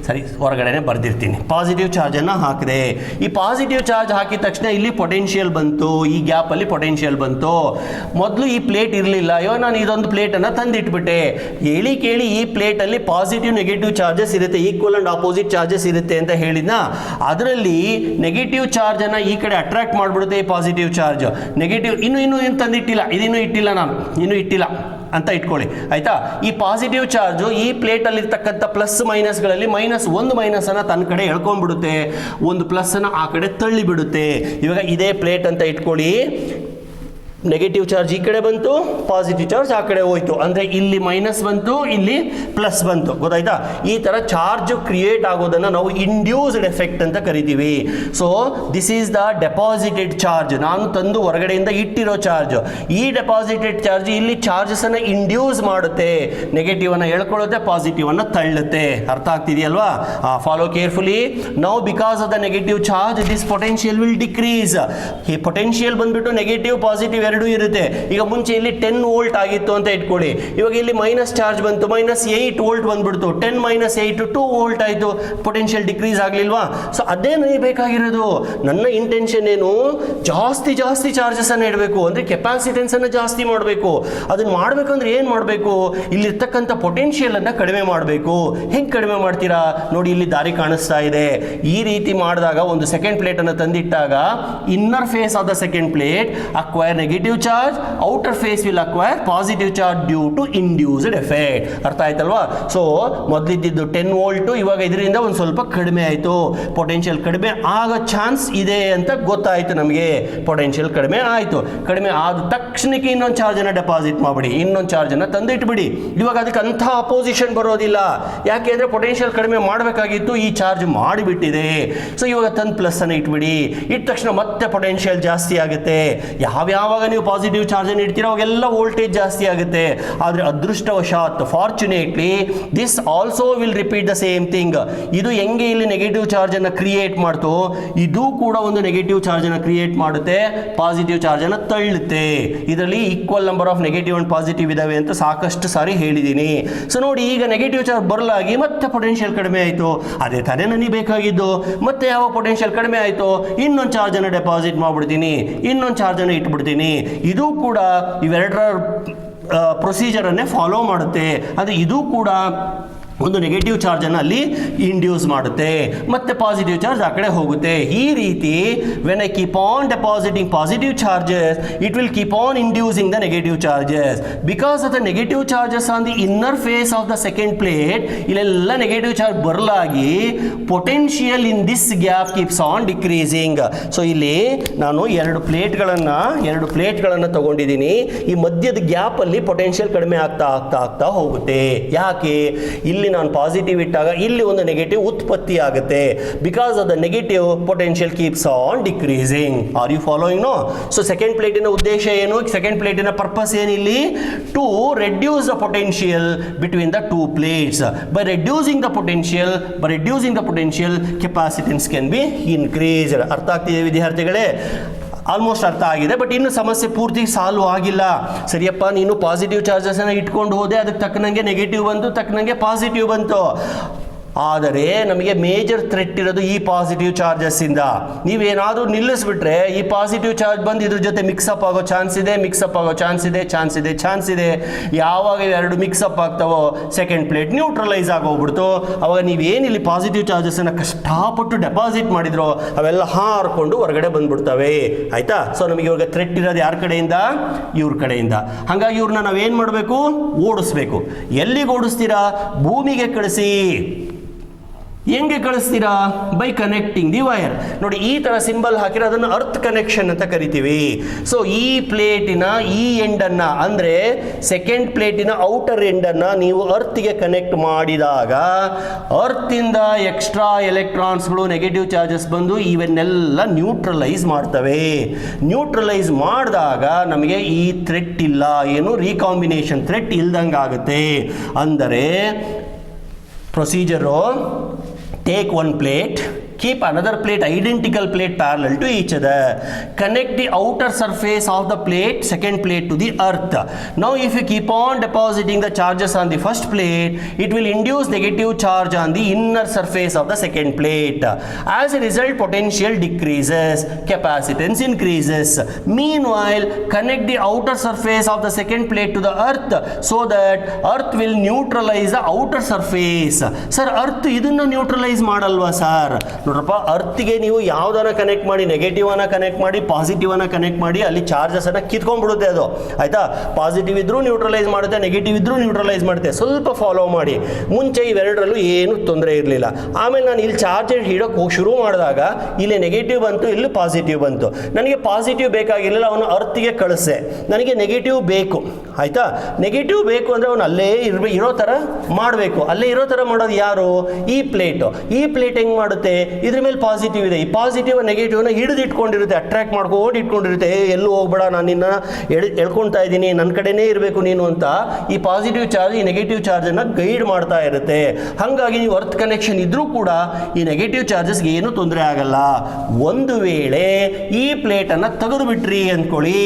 ಸರಿ ಹೊರಗಡೆನೆ ಬರ್ದಿರ್ತೀನಿ, ಪಾಸಿಟಿವ್ ಚಾರ್ಜನ್ನು ಹಾಕಿದೆ. ಈ ಪಾಸಿಟಿವ್ ಚಾರ್ಜ್ ಹಾಕಿದ ತಕ್ಷಣ ಇಲ್ಲಿ ಪೊಟೆನ್ಷಿಯಲ್ ಬಂತು, ಈ ಗ್ಯಾಪಲ್ಲಿ ಪೊಟೆನ್ಷಿಯಲ್ ಬಂತು. ಮೊದಲು ಈ ಪ್ಲೇಟ್ ಇರಲಿಲ್ಲ, ಇವಾಗ ನಾನು ಇದೊಂದು ಪ್ಲೇಟನ್ನು ತಂದಿಟ್ಬಿಟ್ಟೆ. ಹೇಳಿ ಕೇಳಿ ಈ ಪ್ಲೇಟಲ್ಲಿ ಪಾಸಿಟಿವ್ ನೆಗೆಟಿವ್ ಚಾರ್ಜಸ್ ಇರುತ್ತೆ, ಈಕ್ವಲ್ ಆ್ಯಂಡ್ ಆಪೋಸಿಟ್ ಚಾರ್ಜಸ್ ಇರುತ್ತೆ ಅಂತ ಹೇಳಿದ್ನ. ಅದರಲ್ಲಿ ನೆಗೆಟಿವ್ ಚಾರ್ಜನ್ನು ಈ ಕಡೆ ಅಟ್ರಾಕ್ಟ್ ಮಾಡಿಬಿಡುತ್ತೆ ಈ ಪಾಸಿಟಿವ್ ಚಾರ್ಜ್. ನೆಗೆಟಿವ್ ಇನ್ನೂ ಏನು ತಂದಿಟ್ಟಿಲ್ಲ, ಇದಿನ್ನೂ ಇಟ್ಟಿಲ್ಲ, ನಾನು ಇನ್ನೂ ಇಟ್ಟಿಲ್ಲ ಅಂತ ಇಟ್ಕೊಳ್ಳಿ ಆಯ್ತಾ. ಈ ಪಾಸಿಟಿವ್ ಚಾರ್ಜು ಈ ಪ್ಲೇಟಲ್ಲಿ ಇರ್ತಕ್ಕಂಥ ಪ್ಲಸ್ ಮೈನಸ್ಗಳಲ್ಲಿ ಒಂದು ಮೈನಸನ್ನು ತನ್ನ ಕಡೆ ಎಳ್ಕೊಂಡ್ಬಿಡುತ್ತೆ, ಒಂದು ಪ್ಲಸ್ಸನ್ನು ಆ ಕಡೆ ತಳ್ಳಿಬಿಡುತ್ತೆ. ಇವಾಗ ಇದೇ ಪ್ಲೇಟ್ ಅಂತ ಇಟ್ಕೊಳ್ಳಿ, ನೆಗೆಟಿವ್ ಚಾರ್ಜ್ ಈ ಕಡೆ ಬಂತು, ಪಾಸಿಟಿವ್ ಚಾರ್ಜ್ ಆ ಕಡೆ ಹೋಯ್ತು, ಅಂದರೆ ಇಲ್ಲಿ ಮೈನಸ್ ಬಂತು, ಇಲ್ಲಿ ಪ್ಲಸ್ ಬಂತು, ಗೊತ್ತಾಯ್ತಾ. ಈ ಥರ ಚಾರ್ಜ್ ಕ್ರಿಯೇಟ್ ಆಗೋದನ್ನು ನಾವು ಇಂಡ್ಯೂಸ್ಡ್ ಎಫೆಕ್ಟ್ ಅಂತ ಕರಿತೀವಿ. So this is the deposited charge, ನಾನು ತಂದು ಹೊರಗಡೆಯಿಂದ ಇಟ್ಟಿರೋ ಚಾರ್ಜ್. ಈ ಡೆಪಾಸಿಟೆಡ್ ಚಾರ್ಜ್ ಇಲ್ಲಿ ಚಾರ್ಜಸನ್ನು ಇಂಡ್ಯೂಸ್ ಮಾಡುತ್ತೆ, ನೆಗೆಟಿವನ್ನು ಎಳ್ಕೊಳ್ಳುತ್ತೆ, ಪಾಸಿಟಿವನ್ನು ತಳ್ಳುತ್ತೆ. ಅರ್ಥ ಆಗ್ತಿದೆಯಲ್ವಾ? Follow carefully. Now because of the negative charge this potential will decrease. ಈ ಪೊಟೆನ್ಷಿಯಲ್ ಬಂದ್ಬಿಟ್ಟು ನೆಗೆಟಿವ್ ಪಾಸಿಟಿವ್ ಎರಡೂ ಇರುತ್ತೆ. ಈಗ ಮುಂಚೆ ಇಲ್ಲಿ 10 ವೋಲ್ಟ್ ಆಗಿತ್ತು ಅಂತ ಇಟ್ಕೊಳ್ಳಿ, ಇವಾಗ ಇಲ್ಲಿ ಮೈನಸ್ ಚಾರ್ಜ್ ಬಂತು, -8 ವೋಲ್ಟ್ ಬಂದ್ಬಿಡ್ತು, 10 - 8 2 ವೋಲ್ಟ್ ಆಯಿತು, ಪೊಟೆನ್ಷಿಯಲ್ ಡಿಕ್ರೀಸ್ ಆಗಲಿಲ್ವಾ? ಸೊ ಅದೇ ನನಗೆ ಬೇಕಾಗಿರೋದು. ನನ್ನ ಇಂಟೆನ್ಷನ್ ಏನು, ಜಾಸ್ತಿ ಚಾರ್ಜಸ್ ಅನ್ನು ಇಡಬೇಕು, ಅಂದರೆ ಕೆಪಾಸಿಟೆನ್ಸ್ ಅನ್ನು ಜಾಸ್ತಿ ಮಾಡಬೇಕು. ಅದನ್ನು ಮಾಡಬೇಕಂದ್ರೆ ಏನು ಮಾಡಬೇಕು, ಇಲ್ಲಿರ್ತಕ್ಕಂಥ ಪೊಟೆನ್ಷಿಯಲ್ ಅನ್ನು ಕಡಿಮೆ ಮಾಡಬೇಕು. ಹೆಂಗೆ ಕಡಿಮೆ ಮಾಡ್ತೀರಾ ನೋಡಿ, ಇಲ್ಲಿ ದಾರಿ ಕಾಣಿಸ್ತಾ ಇದೆ. ಈ ರೀತಿ ಮಾಡಿದಾಗ ಒಂದು ಸೆಕೆಂಡ್ ಪ್ಲೇಟ್ ಅನ್ನು ತಂದಿಟ್ಟಾಗ inner face of the second plate acquire negative charge, outer face will acquire positive charge due to induced effect. ಅರ್ಥ ಆಯ್ತಲ್ವಾ? ಸೊ ಮೊದಲಿದ್ದು 10 ವೋಲ್ಟ್, ಇವಾಗ ಇದರಿಂದ ಒಂದು ಸ್ವಲ್ಪ ಕಡಿಮೆ ಆಯಿತು, ಪೊಟೆನ್ಷಿಯಲ್ ಕಡಿಮೆ ಆಗೋ ಚಾನ್ಸ್ ಇದೆ ಅಂತ ಗೊತ್ತಾಯಿತು ನಮಗೆ. ಪೊಟೆನ್ಷಿಯಲ್ ಕಡಿಮೆ ಆಯಿತು, ಕಡಿಮೆ ಆದ ತಕ್ಷಣಕ್ಕೆ ಇನ್ನೊಂದು ಚಾರ್ಜನ್ನು ಡೆಪಾಸಿಟ್ ಮಾಡಿಬಿಡಿ, ಇನ್ನೊಂದು ಚಾರ್ಜನ್ನು ತಂದಿಟ್ಬಿಡಿ. ಇವಾಗ ಅದಕ್ಕೆ ಅಂಥ ಅಪೋಸಿಷನ್ ಬರೋದಿಲ್ಲ, ಯಾಕೆ ಅಂದರೆ ಪೊಟೆನ್ಷಿಯಲ್ ಕಡಿಮೆ ಮಾಡಬೇಕಾಗಿತ್ತು, ಈ ಚಾರ್ಜ್ ಮಾಡಿಬಿಟ್ಟಿದೆ. ಸೊ ಇವಾಗ ತಂದು ಪ್ಲಸ್ ಅನ್ನು ಇಟ್ಬಿಡಿ, ಇಟ್ಟ ತಕ್ಷಣ ಮತ್ತೆ ಪೊಟೆನ್ಷಿಯಲ್ ಜಾಸ್ತಿ ಆಗುತ್ತೆ. ಯಾವಾಗ ನೀವು ಪಾಸಿಟಿವ್ ಚಾರ್ಜ್ ಅನ್ನು ಇಡ್ತೀರೋ ಅವಾಗೆಲ್ಲ ವೋಲ್ಟೇಜ್ ಜಾಸ್ತಿ ಆಗುತ್ತೆ. ಆದರೆ ಅದೃಷ್ಟವಶಾತ್ fortunately this also will repeat the same thing. ಇದು ಹೆಂಗೆ ಇಲ್ಲಿ ನೆಗೆಟಿವ್ ಚಾರ್ಜ್ ಅನ್ನು ಕ್ರಿಯೇಟ್ ಮಾಡ್ತು, ಇದು ಕೂಡ ಒಂದು ನೆಗೆಟಿವ್ ಚಾರ್ಜ್ ಅನ್ನು ಕ್ರಿಯೇಟ್ ಮಾಡುತ್ತೆ, ಪಾಸಿಟಿವ್ ಚಾರ್ಜ್ ಅನ್ನು ತಳ್ಳುತ್ತೆ. ಇದರಲ್ಲಿ equal number of negative and positive ಇದಾವೆ ಅಂತ ಸಾಕಷ್ಟು ಸಾರಿ ಹೇಳಿದ್ದೀನಿ. ಸೊ ನೋಡಿ, ಈಗ ನೆಗೆಟಿವ್ ಚಾರ್ಜ್ ಬರಲಾಗಿ ಮತ್ತೆ ಪೊಟೆನ್ಷಿಯಲ್ ಕಡಿಮೆ ಆಯಿತು. ಅದೇ ತಾನೇ ನನಗೆ ಬೇಕಾಗಿದ್ದು. ಮತ್ತೆ ಯಾವ ಪೊಟೆನ್ಷಿಯಲ್ ಕಡಿಮೆ ಆಯಿತು, ಇನ್ನೊಂದು ಚಾರ್ಜ್ ಅನ್ನು ಡೆಪಾಸಿಟ್ ಮಾಡಿಬಿಡ್ತೀನಿ, ಇನ್ನೊಂದು ಚಾರ್ಜ್ ಅನ್ನು ಇಟ್ಬಿಡ್ತೀನಿ. ಇದು ಕೂಡ ಇವೆರಡರ ಪ್ರೊಸೀಜರನ್ನೇ ಫಾಲೋ ಮಾಡುತ್ತೆ. ಅಂದರೆ ಇದು ಕೂಡ ಒಂದು ನೆಗೆಟಿವ್ ಚಾರ್ಜನ್ನು ಅಲ್ಲಿ ಇಂಡ್ಯೂಸ್ ಮಾಡುತ್ತೆ, ಮತ್ತೆ ಪಾಸಿಟಿವ್ ಚಾರ್ಜ್ ಆ ಕಡೆ ಹೋಗುತ್ತೆ. ಈ ರೀತಿ when I keep on depositing positive charges, it will keep on inducing the negative charges. Because of the negative charges on the inner face of the second plate, ಇಲ್ಲೆಲ್ಲ negative charge ಬರಲಾಗಿ potential in this gap keeps on decreasing. So ಇಲ್ಲಿ ನಾನು ಎರಡು ಪ್ಲೇಟ್ಗಳನ್ನು ತಗೊಂಡಿದ್ದೀನಿ. ಈ ಮಧ್ಯದ ಗ್ಯಾಪಲ್ಲಿ potential ಕಡಿಮೆ ಆಗ್ತಾ ಹೋಗುತ್ತೆ. ಯಾಕೆ? ಇಲ್ಲಿ ನಾನು ಪಾಸಿಟಿವ್ ಇಟ್ಟಾಗ ಇಲ್ಲಿ ಒಂದು ನೆಗೆಟಿವ್ ಉತ್ಪತ್ತಿ ಆಗುತ್ತೆ. Because of the negative potential keeps on decreasing. Are you following? No. So second ಪ್ಲೇಟಿನ ಉದ್ದೇಶ ಏನು, ಸೆಕೆಂಡ್ ಪ್ಲೇಟಿನ ಪರ್ಪಸ್ ಏನಿಲ್ಲಿ, to reduce the potential between the two plates. By reducing the potential capacitance can be increased. ಅರ್ಥ ಆಗ್ತಿದೆ ವಿದ್ಯಾರ್ಥಿಗಳೇ? Almost ಅರ್ಥ ಆಗಿದೆ, ಬಟ್ ಇನ್ನು ಸಮಸ್ಯೆ ಪೂರ್ತಿ ಸಾಲ್ವ್ ಆಗಿಲ್ಲ. ಸರಿಯಪ್ಪ, ನೀನು ಪಾಸಿಟಿವ್ ಚಾರ್ಜಸನ್ನು ಇಟ್ಕೊಂಡು ಹೋದೆ, ಅದಕ್ಕೆ ತಕ್ಕನಂಗೆ ನೆಗೆಟಿವ್ ಬಂತು, ತಕ್ಕನಂಗೆ ಪಾಸಿಟಿವ್ ಬಂತು. ಆದರೆ ನಮಗೆ ಮೇಜರ್ ಥ್ರೆಟ್ ಇರೋದು ಈ ಪಾಸಿಟಿವ್ ಚಾರ್ಜಸ್ಸಿಂದ. ನೀವೇನಾದರೂ ನಿಲ್ಲಿಸ್ಬಿಟ್ರೆ ಈ ಪಾಸಿಟಿವ್ ಚಾರ್ಜ್ ಬಂದು ಇದ್ರ ಜೊತೆ ಮಿಕ್ಸಪ್ ಆಗೋ ಚಾನ್ಸ್ ಇದೆ. ಯಾವಾಗ ಎರಡು ಮಿಕ್ಸಪ್ ಆಗ್ತಾವೋ ಸೆಕೆಂಡ್ ಪ್ಲೇಟ್ ನ್ಯೂಟ್ರಲೈಸ್ ಆಗೋಗ್ಬಿಡ್ತು. ಅವಾಗ ನೀವೇನಿಲ್ಲಿ ಪಾಸಿಟಿವ್ ಚಾರ್ಜಸನ್ನು ಕಷ್ಟಪಟ್ಟು ಡೆಪಾಸಿಟ್ ಮಾಡಿದ್ರೋ ಅವೆಲ್ಲ ಹಾರ್ಕೊಂಡು ಹೊರಗಡೆ ಬಂದ್ಬಿಡ್ತವೆ. ಆಯಿತಾ? ಸೊ ನಮಗೆ ಇವಾಗ ಥ್ರೆಟ್ ಇರೋದು ಯಾರ ಕಡೆಯಿಂದ? ಇವ್ರ ಕಡೆಯಿಂದ. ಹಾಗಾಗಿ ಇವ್ರನ್ನ ನಾವೇನು ಮಾಡಬೇಕು? ಓಡಿಸ್ಬೇಕು. ಎಲ್ಲಿಗೆ ಓಡಿಸ್ತೀರಾ? ಭೂಮಿಗೆ ಕಳಿಸಿ. ಹೆಂಗೆ ಕಳಿಸ್ತೀರಾ? By connecting the wire. ನೋಡಿ, ಈ ಥರ ಸಿಂಬಲ್ ಹಾಕಿರೋ ಅದನ್ನು ಅರ್ತ್ ಕನೆಕ್ಷನ್ ಅಂತ ಕರಿತೀವಿ. ಸೊ ಈ ಪ್ಲೇಟಿನ ಈ ಎಂಡನ್ನು, ಅಂದರೆ ಸೆಕೆಂಡ್ ಪ್ಲೇಟಿನ ಔಟರ್ ಎಂಡನ್ನು ನೀವು ಅರ್ತ್ಗೆ ಕನೆಕ್ಟ್ ಮಾಡಿದಾಗ ಅರ್ತಿಂದ ಎಕ್ಸ್ಟ್ರಾ ಎಲೆಕ್ಟ್ರಾನ್ಸ್ಗಳು, ನೆಗೆಟಿವ್ ಚಾರ್ಜಸ್ ಬಂದು ಇವನ್ನೆಲ್ಲ ನ್ಯೂಟ್ರಲೈಸ್ ಮಾಡ್ತವೆ. ನ್ಯೂಟ್ರಲೈಸ್ ಮಾಡಿದಾಗ ನಮಗೆ ಈ ಥ್ರೆಟ್ ಇಲ್ಲ, ಏನು ರೀಕಾಂಬಿನೇಷನ್ ಥ್ರೆಟ್ ಇಲ್ದಂಗೆ ಆಗುತ್ತೆ. ಅಂದರೆ procedure, take one plate, keep another plate, identical plate parallel to each other, connect the outer surface of the plate, second plate to the earth. Now if you keep on depositing the charges on the first plate, it will induce negative charge on the inner surface of the second plate. As a result, potential decreases, capacitance increases. Meanwhile, connect the outer surface of the second plate to the earth so that earth will neutralize the outer surface. Sir, earth ಇದನ್ನ neutralise ಮಾಡಲ್ವಾ sir? ನೋಡ್ರಪ್ಪ, ಅರ್ತ್ಗೆ ನೀವು ಯಾವ್ದನ್ನ connect ಮಾಡಿ, negative ಅನ್ನ connect ಮಾಡಿ, positive ಅನ್ನ connect ಮಾಡಿ, ಅಲ್ಲಿ ಚಾರ್ಜಸ್ ಅನ್ನ ಕಿತ್ಕೊಂಡ್ಬಿಡುತ್ತೆ ಅದು, ಆಯ್ತಾ? ಪಾಸಿಟಿವ್ ಇದ್ರೂ ನ್ಯೂಟ್ರಲೈಸ್ ಮಾಡುತ್ತೆ, ನೆಗೆಟಿವ್ ಇದ್ರೂ ನ್ಯೂಟ್ರಲೈಸ್ ಮಾಡುತ್ತೆ. ಸ್ವಲ್ಪ ಫಾಲೋ ಮಾಡಿ. ಮುಂಚೆ ಇವೆರಡರಲ್ಲೂ ಏನು ತೊಂದರೆ ಇರಲಿಲ್ಲ. ಆಮೇಲೆ ನಾನು ಇಲ್ಲಿ ಚಾರ್ಜ್ ಹಿಡೋಕೆ ಶುರು ಮಾಡಿದಾಗ ಇಲ್ಲಿ ನೆಗೆಟಿವ್ ಬಂತು, ಇಲ್ಲಿ ಪಾಸಿಟಿವ್ ಬಂತು. ನನಗೆ ಪಾಸಿಟಿವ್ ಬೇಕಾಗಿರಲಿಲ್ಲ, ಅವನು ಅರ್ತ್ಗೆ ಕಳಿಸೆ. ನನಗೆ ನೆಗೆಟಿವ್ ಬೇಕು, ಆಯ್ತಾ? ನೆಗೆಟಿವ್ ಬೇಕು ಅಂದರೆ ಅವನು ಅಲ್ಲೇ ಇರೋ ಥರ ಮಾಡಬೇಕು. ಅಲ್ಲೇ ಇರೋ ಥರ ಮಾಡೋದು ಯಾರು? ಈ ಪ್ಲೇಟು. ಈ ಪ್ಲೇಟ್ ಹೆಂಗೆ ಮಾಡುತ್ತೆ? ಇದ್ರ ಮೇಲೆ ಪಾಸಿಟಿವ್ ಇದೆ, ಈ ಪಾಸಿಟಿವ್ ನೆಗೆಟಿವ್ನ ಹಿಡಿದು ಇಟ್ಕೊಂಡಿರುತ್ತೆ, ಅಟ್ರಾಕ್ಟ್ ಮಾಡ್ಕೊಂಡು ಇಟ್ಕೊಂಡಿರುತ್ತೆ. ಎಲ್ಲೂ ಹೋಗ್ಬೇಡ, ನಾನು ನಿನ್ನ ಎಳ್ಕೊಳ್ತಾ ಇದ್ದೀನಿ, ನನ್ನ ಕಡೆನೇ ಇರಬೇಕು ನೀನು ಅಂತ ಈ ಪಾಸಿಟಿವ್ ಚಾರ್ಜ್ ಈ ನೆಗೆಟಿವ್ ಚಾರ್ಜನ್ನು ಗೈಡ್ ಮಾಡ್ತಾ ಇರುತ್ತೆ. ಹಾಗಾಗಿ ನೀವು ಅರ್ತ್ ಕನೆಕ್ಷನ್ ಇದ್ರೂ ಕೂಡ ಈ ನೆಗೆಟಿವ್ ಚಾರ್ಜಸ್ಗೆ ಏನೂ ತೊಂದರೆ ಆಗಲ್ಲ. ಒಂದು ವೇಳೆ ಈ ಪ್ಲೇಟನ್ನು ತೆಗೆದು ಬಿಟ್ರಿ ಅಂದ್ಕೊಳ್ಳಿ,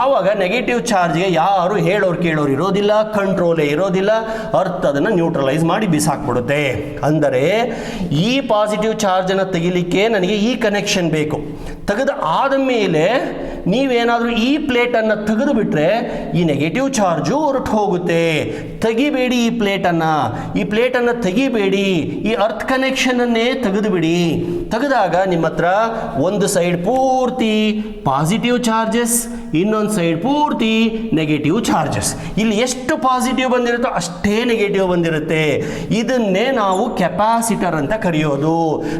ಆವಾಗ ನೆಗೆಟಿವ್ ಚಾರ್ಜ್ಗೆ ಯಾರು ಹೇಳೋರು ಕೇಳೋರು ಇರೋದಿಲ್ಲ, ಕಂಟ್ರೋಲೇ ಇರೋದಿಲ್ಲ. ಅರ್ತ್ ಅದನ್ನು ನ್ಯೂಟ್ರಲೈಸ್ ಮಾಡಿ ಬಿಸಾಕ್ಬಿಡುತ್ತೆ. ಅಂದರೆ ಈ ಪಾಸಿಟಿವ್ ಚಾರ್ಜನ್ನು ತೆಗಿಲಿಕ್ಕೆ ನನಗೆ ಈ ಕನೆಕ್ಷನ್ ಬೇಕು. ತೆಗೆದು ಆದ ಮೇಲೆ ನೀವೇನಾದರೂ ಈ ಪ್ಲೇಟನ್ನು ತೆಗೆದು ಬಿಟ್ಟರೆ ಈ ನೆಗೆಟಿವ್ ಚಾರ್ಜು ಹೊರಟು ಹೋಗುತ್ತೆ. ತೆಗಿಬೇಡಿ ಈ ಪ್ಲೇಟನ್ನು ತೆಗಿಬೇಡಿ. ಈ ಅರ್ತ್ ಕನೆಕ್ಷನನ್ನೇ ತೆಗೆದು ಬಿಡಿ. ತೆಗೆದಾಗ ನಿಮ್ಮ ಹತ್ರ ಒಂದು ಸೈಡ್ ಪೂರ್ತಿ ಪಾಸಿಟಿವ್ ಚಾರ್ಜಸ್, ಇನ್ನೊಂದು ಸೈಡ್ ಪೂರ್ತಿ ನೆಗೆಟಿವ್ ಚಾರ್ಜಸ್. ಇಲ್ಲಿ ಎಷ್ಟು ಪಾಸಿಟಿವ್ ಬಂದಿರುತ್ತೋ ಅಷ್ಟೇ ನೆಗೆಟಿವ್ ಬಂದಿರುತ್ತೆ. ಇದನ್ನೇ ನಾವು ಕೆಪಾಸಿಟರ್ ಅಂತ ಕರೆಯೋದು.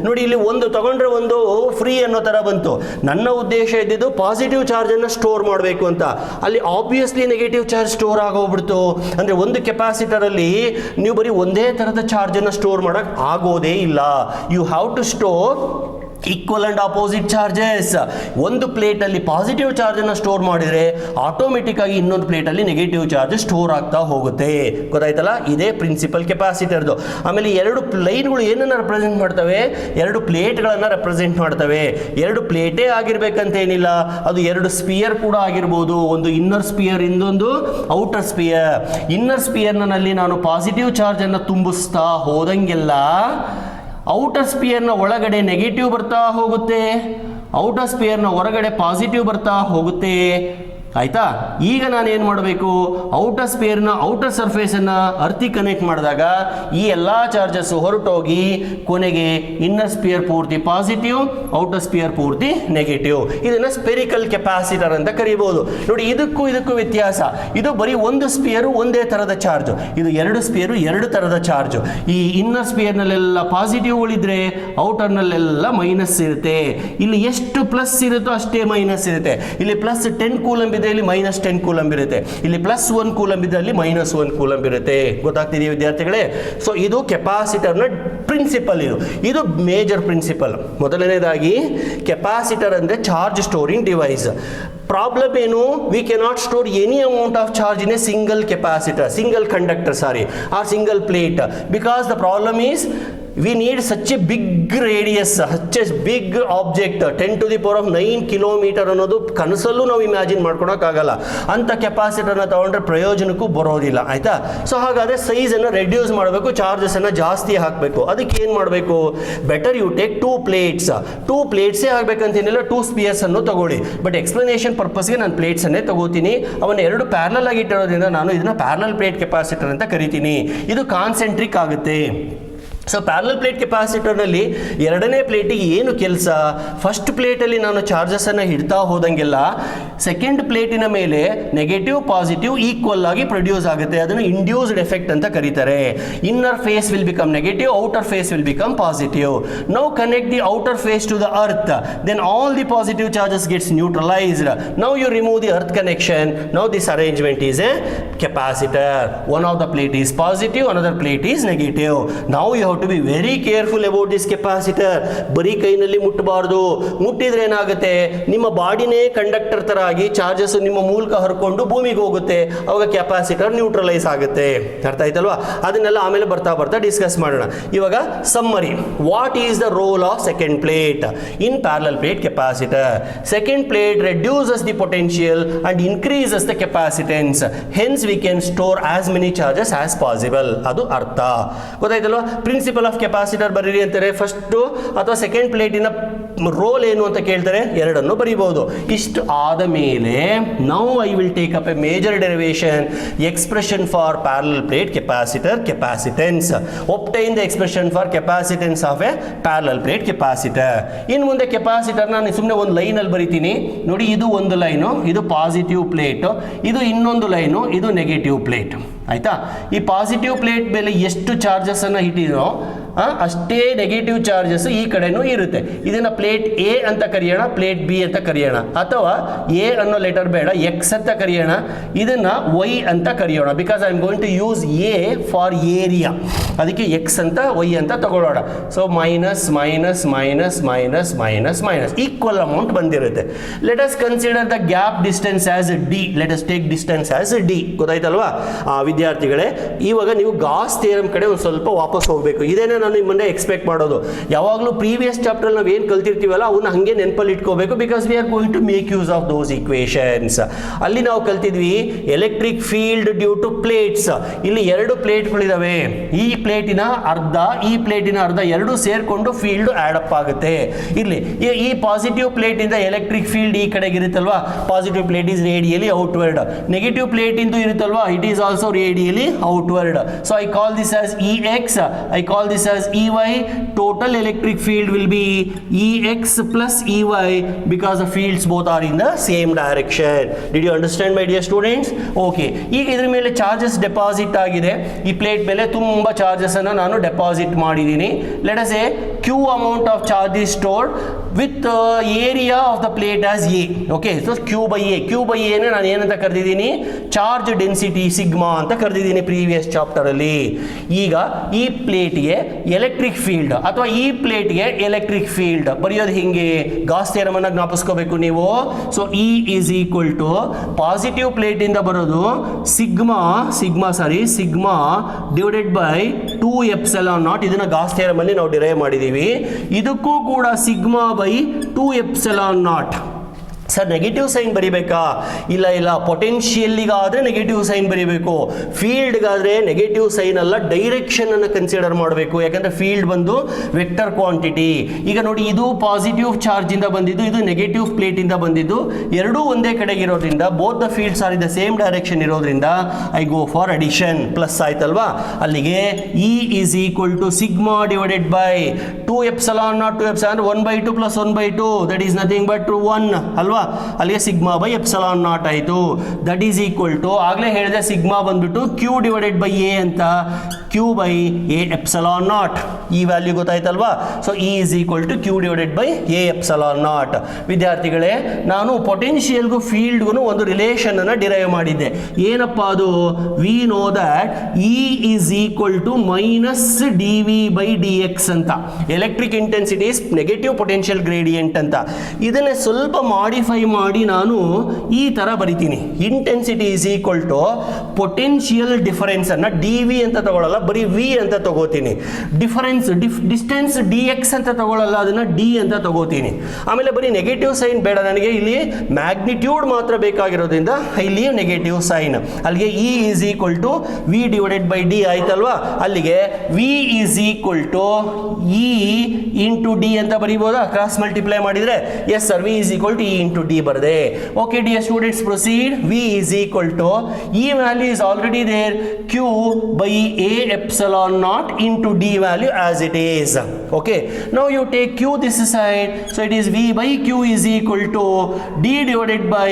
ನೋಡಿ, ಇಲ್ಲಿ ಒಂದು ತಗೊಂಡ್ರೆ ಒಂದು ಫ್ರೀ ಅನ್ನೋ ಥರ ಬಂತು. ನನ್ನ ಉದ್ದೇಶ ಇದ್ದಿದ್ದು ಪಾಸಿಟಿವ್ ಚಾರ್ಜನ್ನು ಸ್ಟೋರ್ ಮಾಡಬೇಕು ಅಂತ. ಅಲ್ಲಿ ಆಬ್ವಿಯಸ್ಲಿ ನೆಗೆಟಿವ್ ಚಾರ್ಜ್ ಸ್ಟೋರ್ ಆಗೋಗ್ಬಿಡ್ತು. ಅಂದರೆ ಒಂದು ಕೆಪಾಸಿಟರಲ್ಲಿ ನೀವು ಬರೀ ಒಂದೇ ಥರದ ಚಾರ್ಜನ್ನು ಸ್ಟೋರ್ ಮಾಡೋಕ್ಕೆ ಆಗೋದೇ ಇಲ್ಲ. You have to store equal and opposite charges. ಒಂದು ಪ್ಲೇಟಲ್ಲಿ ಪಾಸಿಟಿವ್ ಚಾರ್ಜನ್ನು ಸ್ಟೋರ್ ಮಾಡಿದರೆ ಆಟೋಮೆಟಿಕ್ ಆಗಿ ಇನ್ನೊಂದು ಪ್ಲೇಟಲ್ಲಿ ನೆಗೆಟಿವ್ ಚಾರ್ಜ್ ಸ್ಟೋರ್ ಆಗ್ತಾ ಹೋಗುತ್ತೆ. ಗೊತ್ತಾಯ್ತಲ್ಲ? ಇದೇ ಪ್ರಿನ್ಸಿಪಲ್ ಕೆಪಾಸಿಟರ್ದು. ಆಮೇಲೆ ಎರಡು ಲೈನ್ಗಳು ಏನನ್ನು ರೆಪ್ರೆಸೆಂಟ್ ಮಾಡ್ತವೆ? ಎರಡು ಪ್ಲೇಟ್ಗಳನ್ನು ರೆಪ್ರೆಸೆಂಟ್ ಮಾಡ್ತವೆ. ಎರಡು ಪ್ಲೇಟೇ ಆಗಿರ್ಬೇಕಂತೇನಿಲ್ಲ, ಅದು ಎರಡು ಸ್ಪಿಯರ್ ಕೂಡ ಆಗಿರ್ಬೋದು. ಒಂದು ಇನ್ನರ್ ಸ್ಪಿಯರ್, ಇನ್ನೊಂದು ಔಟರ್ ಸ್ಪಿಯರ್. ಇನ್ನರ್ ಸ್ಪಿಯರ್ನಲ್ಲಿ ನಾನು ಪಾಸಿಟಿವ್ ಚಾರ್ಜನ್ನು ತುಂಬಿಸ್ತಾ ಹೋದಂಗೆಲ್ಲ ಔಟರ್ ಸ್ಪಿಯರ್ನ ಒಳಗಡೆ ನೆಗೆಟಿವ್ ಬರ್ತಾ ಹೋಗುತ್ತೆ, ಔಟರ್ ಸ್ಪಿಯರ್ನ ಹೊರಗಡೆ ಪಾಸಿಟಿವ್ ಬರ್ತಾ ಹೋಗುತ್ತೆ. ಆಯ್ತಾ? ಈಗ ನಾನು ಏನು ಮಾಡಬೇಕು? ಔಟರ್ ಸ್ಪಿಯರ್ನ ಔಟರ್ ಸರ್ಫೇಸನ್ನು ಅರ್ತಿಗೆ ಕನೆಕ್ಟ್ ಮಾಡಿದಾಗ ಈ ಎಲ್ಲ ಚಾರ್ಜಸ್ ಹೊರಟೋಗಿ ಕೊನೆಗೆ ಇನ್ನರ್ ಸ್ಪಿಯರ್ ಪೂರ್ತಿ ಪಾಸಿಟಿವ್, ಔಟರ್ ಸ್ಪಿಯರ್ ಪೂರ್ತಿ ನೆಗೆಟಿವ್. ಇದನ್ನು ಸ್ಪೆರಿಕಲ್ ಕೆಪಾಸಿಟರ್ ಅಂತ ಕರಿಬೋದು. ನೋಡಿ, ಇದಕ್ಕೂ ವ್ಯತ್ಯಾಸ. ಇದು ಬರೀ ಒಂದು ಸ್ಪಿಯರು ಒಂದೇ ಥರದ ಚಾರ್ಜು, ಇದು ಎರಡು ಸ್ಪಿಯರು ಎರಡು ಥರದ ಚಾರ್ಜು. ಈ ಇನ್ನರ್ ಸ್ಪಿಯರ್ನಲ್ಲೆಲ್ಲ ಪಾಸಿಟಿವ್ಗಳಿದ್ರೆ ಔಟರ್ನಲ್ಲೆಲ್ಲ ಮೈನಸ್ ಇರುತ್ತೆ. ಇಲ್ಲಿ ಎಷ್ಟು ಪ್ಲಸ್ ಇರುತ್ತೋ ಅಷ್ಟೇ ಮೈನಸ್ ಇರುತ್ತೆ. ಇಲ್ಲಿ ಪ್ಲಸ್ 10 ಕೂಲಂಬ್ ಇದೆ, ಇಲ್ಲಿ ಮೈನಸ್ 10 ಕೂಲಂಬ್ ಇರುತ್ತೆ. ಇಲ್ಲಿ ಪ್ಲಸ್ 1 ಕೂಲಂಬ್ ಇದೆ, ಅಲ್ಲಿ ಮೈನಸ್ 1 ಕೂಲಂಬ್ ಇರುತ್ತೆ. ಗೊತ್ತಾಗ್ತಿದೆಯಾ ವಿದ್ಯಾರ್ಥಿಗಳೇ? ಸೊ ಇದು ಕೆಪಾಸಿಟರ್ನ ಪ್ರಿನ್ಸಿಪಲ್. ಇದು ಮೇಜರ್ ಪ್ರಿನ್ಸಿಪಲ್. ಮೊದಲನೇದಾಗಿ ಕೆಪಾಸಿಟರ್ ಅಂದರೆ ಚಾರ್ಜ್ ಸ್ಟೋರಿಂಗ್ ಡಿವೈಸ್. ಪ್ರಾಬ್ಲಮ್ ಏನು? We cannot store any amount of charge in a single capacitor, single conductor, or single plate. Because the problem is we need such a big radius, such a big object, 10 to the power of 9 kilometre ಅನ್ನೋದು ಕನಸಲ್ಲೂ ನಾವು imagine ಮಾಡ್ಕೊಳಕ್ಕಾಗಲ್ಲ. ಅಂಥ ಕೆಪಾಸಿಟರ್ನ ತಗೊಂಡ್ರೆ ಪ್ರಯೋಜನಕ್ಕೂ ಬರೋದಿಲ್ಲ. ಆಯ್ತಾ? So ಹಾಗಾದರೆ ಸೈಜನ್ನು reduce ಮಾಡಬೇಕು, ಚಾರ್ಜಸನ್ನು ಜಾಸ್ತಿ ಹಾಕಬೇಕು. ಅದಕ್ಕೆ ಏನು ಮಾಡಬೇಕು? Better you take 2 plates. 2 ಪ್ಲೇಟ್ಸೇ ಆಗಬೇಕಂತೇನಿಲ್ಲ, 2 ಸ್ಪಿಯರ್ಸನ್ನು ತಗೊಳ್ಳಿ. ಬಟ್ ಎಕ್ಸ್ಪ್ಲನೇಷನ್ ಪರ್ಪಸ್ಗೆ ನಾನು ಪ್ಲೇಟ್ಸನ್ನೇ ತಗೋತೀನಿ. ಅವನ್ನ ಎರಡು ಪ್ಯಾರಲಲ್ ಆಗಿ ಇಟ್ಟಿರೋದ್ರಿಂದ ನಾನು ಇದನ್ನು ಪ್ಯಾರಲಲ್ ಪ್ಲೇಟ್ ಕೆಪಾಸಿಟರ್ ಅಂತ ಕರಿತೀನಿ. ಇದು ಕಾನ್ಸೆಂಟ್ರಿಕ್ ಆಗುತ್ತೆ. ಸೊ ಪ್ಯಾರಲಲ್ ಪ್ಲೇಟ್ ಕೆಪಾಸಿಟರ್ನಲ್ಲಿ ಎರಡನೇ ಪ್ಲೇಟಿಗೆ ಏನು ಕೆಲಸ? ಫಸ್ಟ್ ಪ್ಲೇಟಲ್ಲಿ ನಾನು ಚಾರ್ಜಸನ್ನು ಇಡ್ತಾ ಹೋದಂಗೆಲ್ಲ ಸೆಕೆಂಡ್ ಪ್ಲೇಟಿನ ಮೇಲೆ ನೆಗೆಟಿವ್ ಪಾಸಿಟಿವ್ ಈಕ್ವಲ್ ಆಗಿ ಪ್ರೊಡ್ಯೂಸ್ ಆಗುತ್ತೆ. ಅದನ್ನು ಇಂಡ್ಯೂಸ್ಡ್ ಎಫೆಕ್ಟ್ ಅಂತ ಕರೀತಾರೆ. Inner face will become negative, outer face will become positive. Now connect the outer face to the earth, then all the positive charges gets neutralised. Now you remove the earth connection. Now this arrangement is a capacitor. One of the plate is positive, another plate is negative. Now you have to be very careful about this capacitor. ಬರೀ ಕೈನಲ್ಲಿ ಮುಟ್ಟಬಾರ್ದು. ಮುಟ್ಟಿದ್ರೆ ಏನಾಗುತ್ತೆ, ನಿಮ್ಮ ಬಾಡಿನೇ conductor ತರ ಆಗಿ charges ನಿಮ್ಮ ಮೂಲಕ ಹರ್ಕೊಂಡು ಭೂಮಿಗೆ ಹೋಗುತ್ತೆ. ಅವಾಗ ಕೆಪಾಸಿಟರ್ ನ್ಯೂಟ್ರಲೈಸ್ ಆಗುತ್ತೆ. ಅರ್ಥ ಆಯ್ತಲ್ವಾ? ಅದನ್ನೆಲ್ಲ ಆಮೇಲೆ ಬರ್ತಾ ಬರ್ತಾ ಡಿಸ್ಕಸ್ ಮಾಡೋಣ. ಇವಾಗ summary. What is the role of second plate in parallel plate capacitor? Second plate reduces the potential and increases the capacitance. Hence we can store as many charges as possible. ಅದು ಅರ್ಥ ಗೊತ್ತಾಯ್ತಲ್ವಾ? Principle of capacitor ಬರೀರಿ ಅಂತಾರೆ first, ಅಥವಾ second ಪ್ಲೇಟಿನ roll ಏನು ಅಂತ ಕೇಳ್ತಾರೆ, ಎರಡನ್ನು ಬರೀಬಹುದು. ಇಷ್ಟು ಆದ ಮೇಲೆ now I will take up A major derivation, expression for parallel plate capacitor capacitance. obtain the expression for capacitance of a parallel plate capacitor. ಇನ್ನು ಮುಂದೆ ಕೆಪಾಸಿಟರ್ ನಾನು ಸುಮ್ಮನೆ ಒಂದು ಲೈನಲ್ಲಿ ಬರಿತೀನಿ ನೋಡಿ. ಇದು ಒಂದು ಲೈನು, ಇದು ಪಾಸಿಟಿವ್ ಪ್ಲೇಟ್, ಇದು ಇನ್ನೊಂದು ಲೈನು, ಇದು ನೆಗೆಟಿವ್ ಪ್ಲೇಟ್. ಆಯ್ತಾ? ಈ ಪಾಸಿಟಿವ್ ಪ್ಲೇಟ್ ಮೇಲೆ ಎಷ್ಟು ಚಾರ್ಜಸ್ ಅನ್ನು ಇಟ್ಟಿರೋ ಅಷ್ಟೇ ನೆಗೆಟಿವ್ ಚಾರ್ಜಸ್ ಈ ಕಡೆನೂ ಇರುತ್ತೆ. ಇದನ್ನ ಪ್ಲೇಟ್ ಎ ಅಂತ ಕರೆಯೋಣ, ಪ್ಲೇಟ್ ಬಿ ಅಂತ ಕರೆಯೋಣ, ಅಥವಾ ಎ ಅನ್ನೋ ಲೆಟರ್ ಬೇಡ, ಎಕ್ಸ್ ಅಂತ ಕರೆಯೋಣ, ಇದನ್ನ ವೈ ಅಂತ ಕರೆಯೋಣ. Because I am going to use A for area, ಅದಕ್ಕೆ ಎಕ್ಸ್ ಅಂತ ವೈ ಅಂತ ತಗೊಳ್ಳೋಣ. So minus minus minus minus minus minus equal amount ಬಂದಿರುತ್ತೆ. Let us consider the gap distance as D. Let us take distance as D. ಗೊತ್ತಾಯ್ತಲ್ವಾ ವಿದ್ಯಾರ್ಥಿಗಳೇ? ಇವಾಗ ನೀವು Gauss theorem ಕಡೆ ಒಂದು ಸ್ವಲ್ಪ ವಾಪಸ್ ಹೋಗಬೇಕು. ಇದೇನೇ ನಾನು ನಿಮ್ಮನ್ನೇ ಎಕ್ಸ್ಪೆಕ್ಟ್ ಮಾಡೋದು. ಯಾವಾಗಲೂ ಪ್ರೀವಿಯಸ್ ಚಾಪ್ಟರ್ ನಾವು ಏನು ಕಲ್ತಿರ್ತೀವಲ್ಲ ಅವನ್ನ ಹಂಗೆ ನೆನಪಲ್ಲಿ ಇಟ್ಕೋಬೇಕು. Because we are going to make use of those equations. ಅಲ್ಲಿ ನಾವು ಕಲ್ತಿದ್ವಿ electric field due to plates. ಇಲ್ಲಿ ಎರಡು ಪ್ಲೇಟ್ಗಳಿದಾವೆ. ಈ ಪ್ಲೇಟಿನ ಅರ್ಧ, ಈ ಪ್ಲೇಟಿನ ಅರ್ಧ ಎರಡು ಸೇರ್ಕೊಂಡು ಫೀಲ್ಡ್ ಆಡ್ ಅಪ್ ಆಗುತ್ತೆ. ಇಲ್ಲಿ ಈ ಪಾಸಿಟಿವ್ ಪ್ಲೇಟ್ ಇಂದ ಎಲೆಕ್ಟ್ರಿಕ್ ಫೀಲ್ಡ್ ಈ ಕಡೆಗೆ ಇರುತ್ತಲ್ವಾ, positive plate is radially outward. Negative plate ಇಂದು ಇರುತ್ತಲ್ವಾ, it is also radially outward. So I call this as EX, I call this as EY. Total electric field will be EX plus EY because the fields both are in the same direction. Did you understand my dear students? Okay. ಈಗ ಇದ್ರ ಮೇಲೆ charges deposit ಆಗಿದೆ. ಈ plate ಮೇಲೆ ತುಂಬಾ charges ಅನ್ನು ನಾನು deposit ಮಾಡಿದ್ದೀನಿ. Let us say Q amount of charge is stored with area of the plate as A. Okay, so Q by A. Q by A ನಾನು ಏನಂತ ಕರೆದಿದ್ದೀನಿ, ಚಾರ್ಜ್ ಡೆನ್ಸಿಟಿ ಸಿಗ್ಮಾ ಅಂತ ಕರೆದಿದ್ದೀನಿ ಪ್ರೀವಿಯಸ್ ಚಾಪ್ಟರ್ ಅಲ್ಲಿ. ಈಗ ಈ ಪ್ಲೇಟ್ಗೆ ಎಲೆಕ್ಟ್ರಿಕ್ ಫೀಲ್ಡ್ ಅಥವಾ ಈ ಪ್ಲೇಟ್ಗೆ ಎಲೆಕ್ಟ್ರಿಕ್ ಫೀಲ್ಡ್ ಬರೆಯೋದು ಹಿಂಗೆ, ಗಾಸ್ ಥಿಯರಮ್ ಅನ್ನು ಜ್ಞಾಪಿಸ್ಕೋಬೇಕು ನೀವು. So E is equal to positive plate ಇಂದ ಬರೋದು sigma divided by 2 epsilon naught. ಇದನ್ನ ಗಾಸ್ ಥಿಯರಮ್ ಅಲ್ಲಿ ನಾವು ಡಿರೈವ್ ಮಾಡಿದೀವಿ. ಇದಕ್ಕೂ ಕೂಡ sigma by 2 epsilon naught. Sir negative sign ಬರಿಬೇಕಾ? ಇಲ್ಲ, ಪೊಟೆನ್ಷಿಯಲ್ಗಾದರೆ ನೆಗೆಟಿವ್ ಸೈನ್ ಬರೀಬೇಕು, ಫೀಲ್ಡ್ಗಾದರೆ ನೆಗೆಟಿವ್ ಸೈನ್ ಅಲ್ಲ, ಡೈರೆಕ್ಷನ್ ಅನ್ನು ಕನ್ಸಿಡರ್ ಮಾಡಬೇಕು. ಯಾಕಂದರೆ ಫೀಲ್ಡ್ ಬಂದು ವೆಕ್ಟರ್ ಕ್ವಾಂಟಿಟಿ. ಈಗ ನೋಡಿ, ಇದು ಪಾಸಿಟಿವ್ ಚಾರ್ಜ್ ಇಂದ ಬಂದಿದ್ದು, ಇದು ನೆಗೆಟಿವ್ ಪ್ಲೇಟ್ ಇಂದ ಬಂದಿದ್ದು, ಎರಡೂ ಒಂದೇ ಕಡೆಗೆ ಇರೋದ್ರಿಂದ both the fields are in the same direction ಇರೋದ್ರಿಂದ I go for addition. Plus ಆಯ್ತಲ್ವಾ? ಅಲ್ಲಿಗೆ E is equal to sigma divided by 2 epsilon naught 2 epsilon 1/2 plus 1/2 that is nothing but 1 ಅಲ್ವಾ? ಅಲ್ಲಿಗೆ ಸಿಗ್ಮಾ ಬೈ ಎಪ್ಸಿಲಾನ್ ನಾಟ್ ಆಯಿತು. That is equal to, ಆಗಲೇ ಹೇಳಿದೆ sigma ಬಂದ್ಬಿಟ್ಟು Q divided by A ಅಂತ, Q by A epsilon naught. ಈ value ಗೊತ್ತಾಯ್ತಲ್ವಾ? So E is equal to Q divided by A epsilon not. ವಿದ್ಯಾರ್ಥಿಗಳೇ, ನಾನು ಪೊಟೆನ್ಷಿಯಲ್ಗೂ ಫೀಲ್ಡ್ಗೂ ಒಂದು ರಿಲೇಷನ್ ಅನ್ನು ಡಿರೈವ್ ಮಾಡಿದ್ದೆ. ಏನಪ್ಪಾ ಅದು? We know that E is equal to minus dV by dx ಅಂತ. Electric intensity is negative potential gradient ಅಂತ. ಇದನ್ನೇ ಸ್ವಲ್ಪ ಮಾಡಿಫೈ ಮಾಡಿ ನಾನು ಈ ತರ ಬರಿತೀನಿ. Intensity is equal to potential difference ಅನ್ನ ಡಿವಿ ಅಂತ ತಗೊಳ್ಳಲ್ಲ, ಬರೀ ವಿ ಅಂತ ತಗೋತೀನಿ. ಡಿಸ್ಟೆನ್ಸ್ dx ಅಂತ ತಗೊಳ್ಳಲ್ಲ, ಅದನ್ನ ಡಿ ಅಂತ ತಗೋತೀನಿ. ಆಮೇಲೆ ಬರೀ ನೆಗೆಟಿವ್ ಸೈನ್ ಬೇಡ ನನಗೆ, ಇಲ್ಲಿ ಮ್ಯಾಗ್ನಿಟ್ಯೂಡ್ ಮಾತ್ರ ಬೇಕಾಗಿರೋದ್ರಿಂದ ಇಲ್ಲಿ ನೆಗೆಟಿವ್ ಸೈನ್. ಅಲ್ಲಿಗೆ E is equal to V divided by D ಆಯ್ತಲ್ವಾ? ಅಲ್ಲಿಗೆ V is equal to E into D ಅಂತ ಬರೀಬೋದಾ? ಕ್ರಾಸ್ ಮಲ್ಟಿಪ್ಲೈ ಮಾಡಿದ್ರೆ yes sir, V is equal to E into D ಬರದೆ. Okay dear students, proceed. V is equal to, E value is already there, Q by A epsilon naught into D value as it is. Okay, now you take Q this side, so it is V by Q is equal to D divided by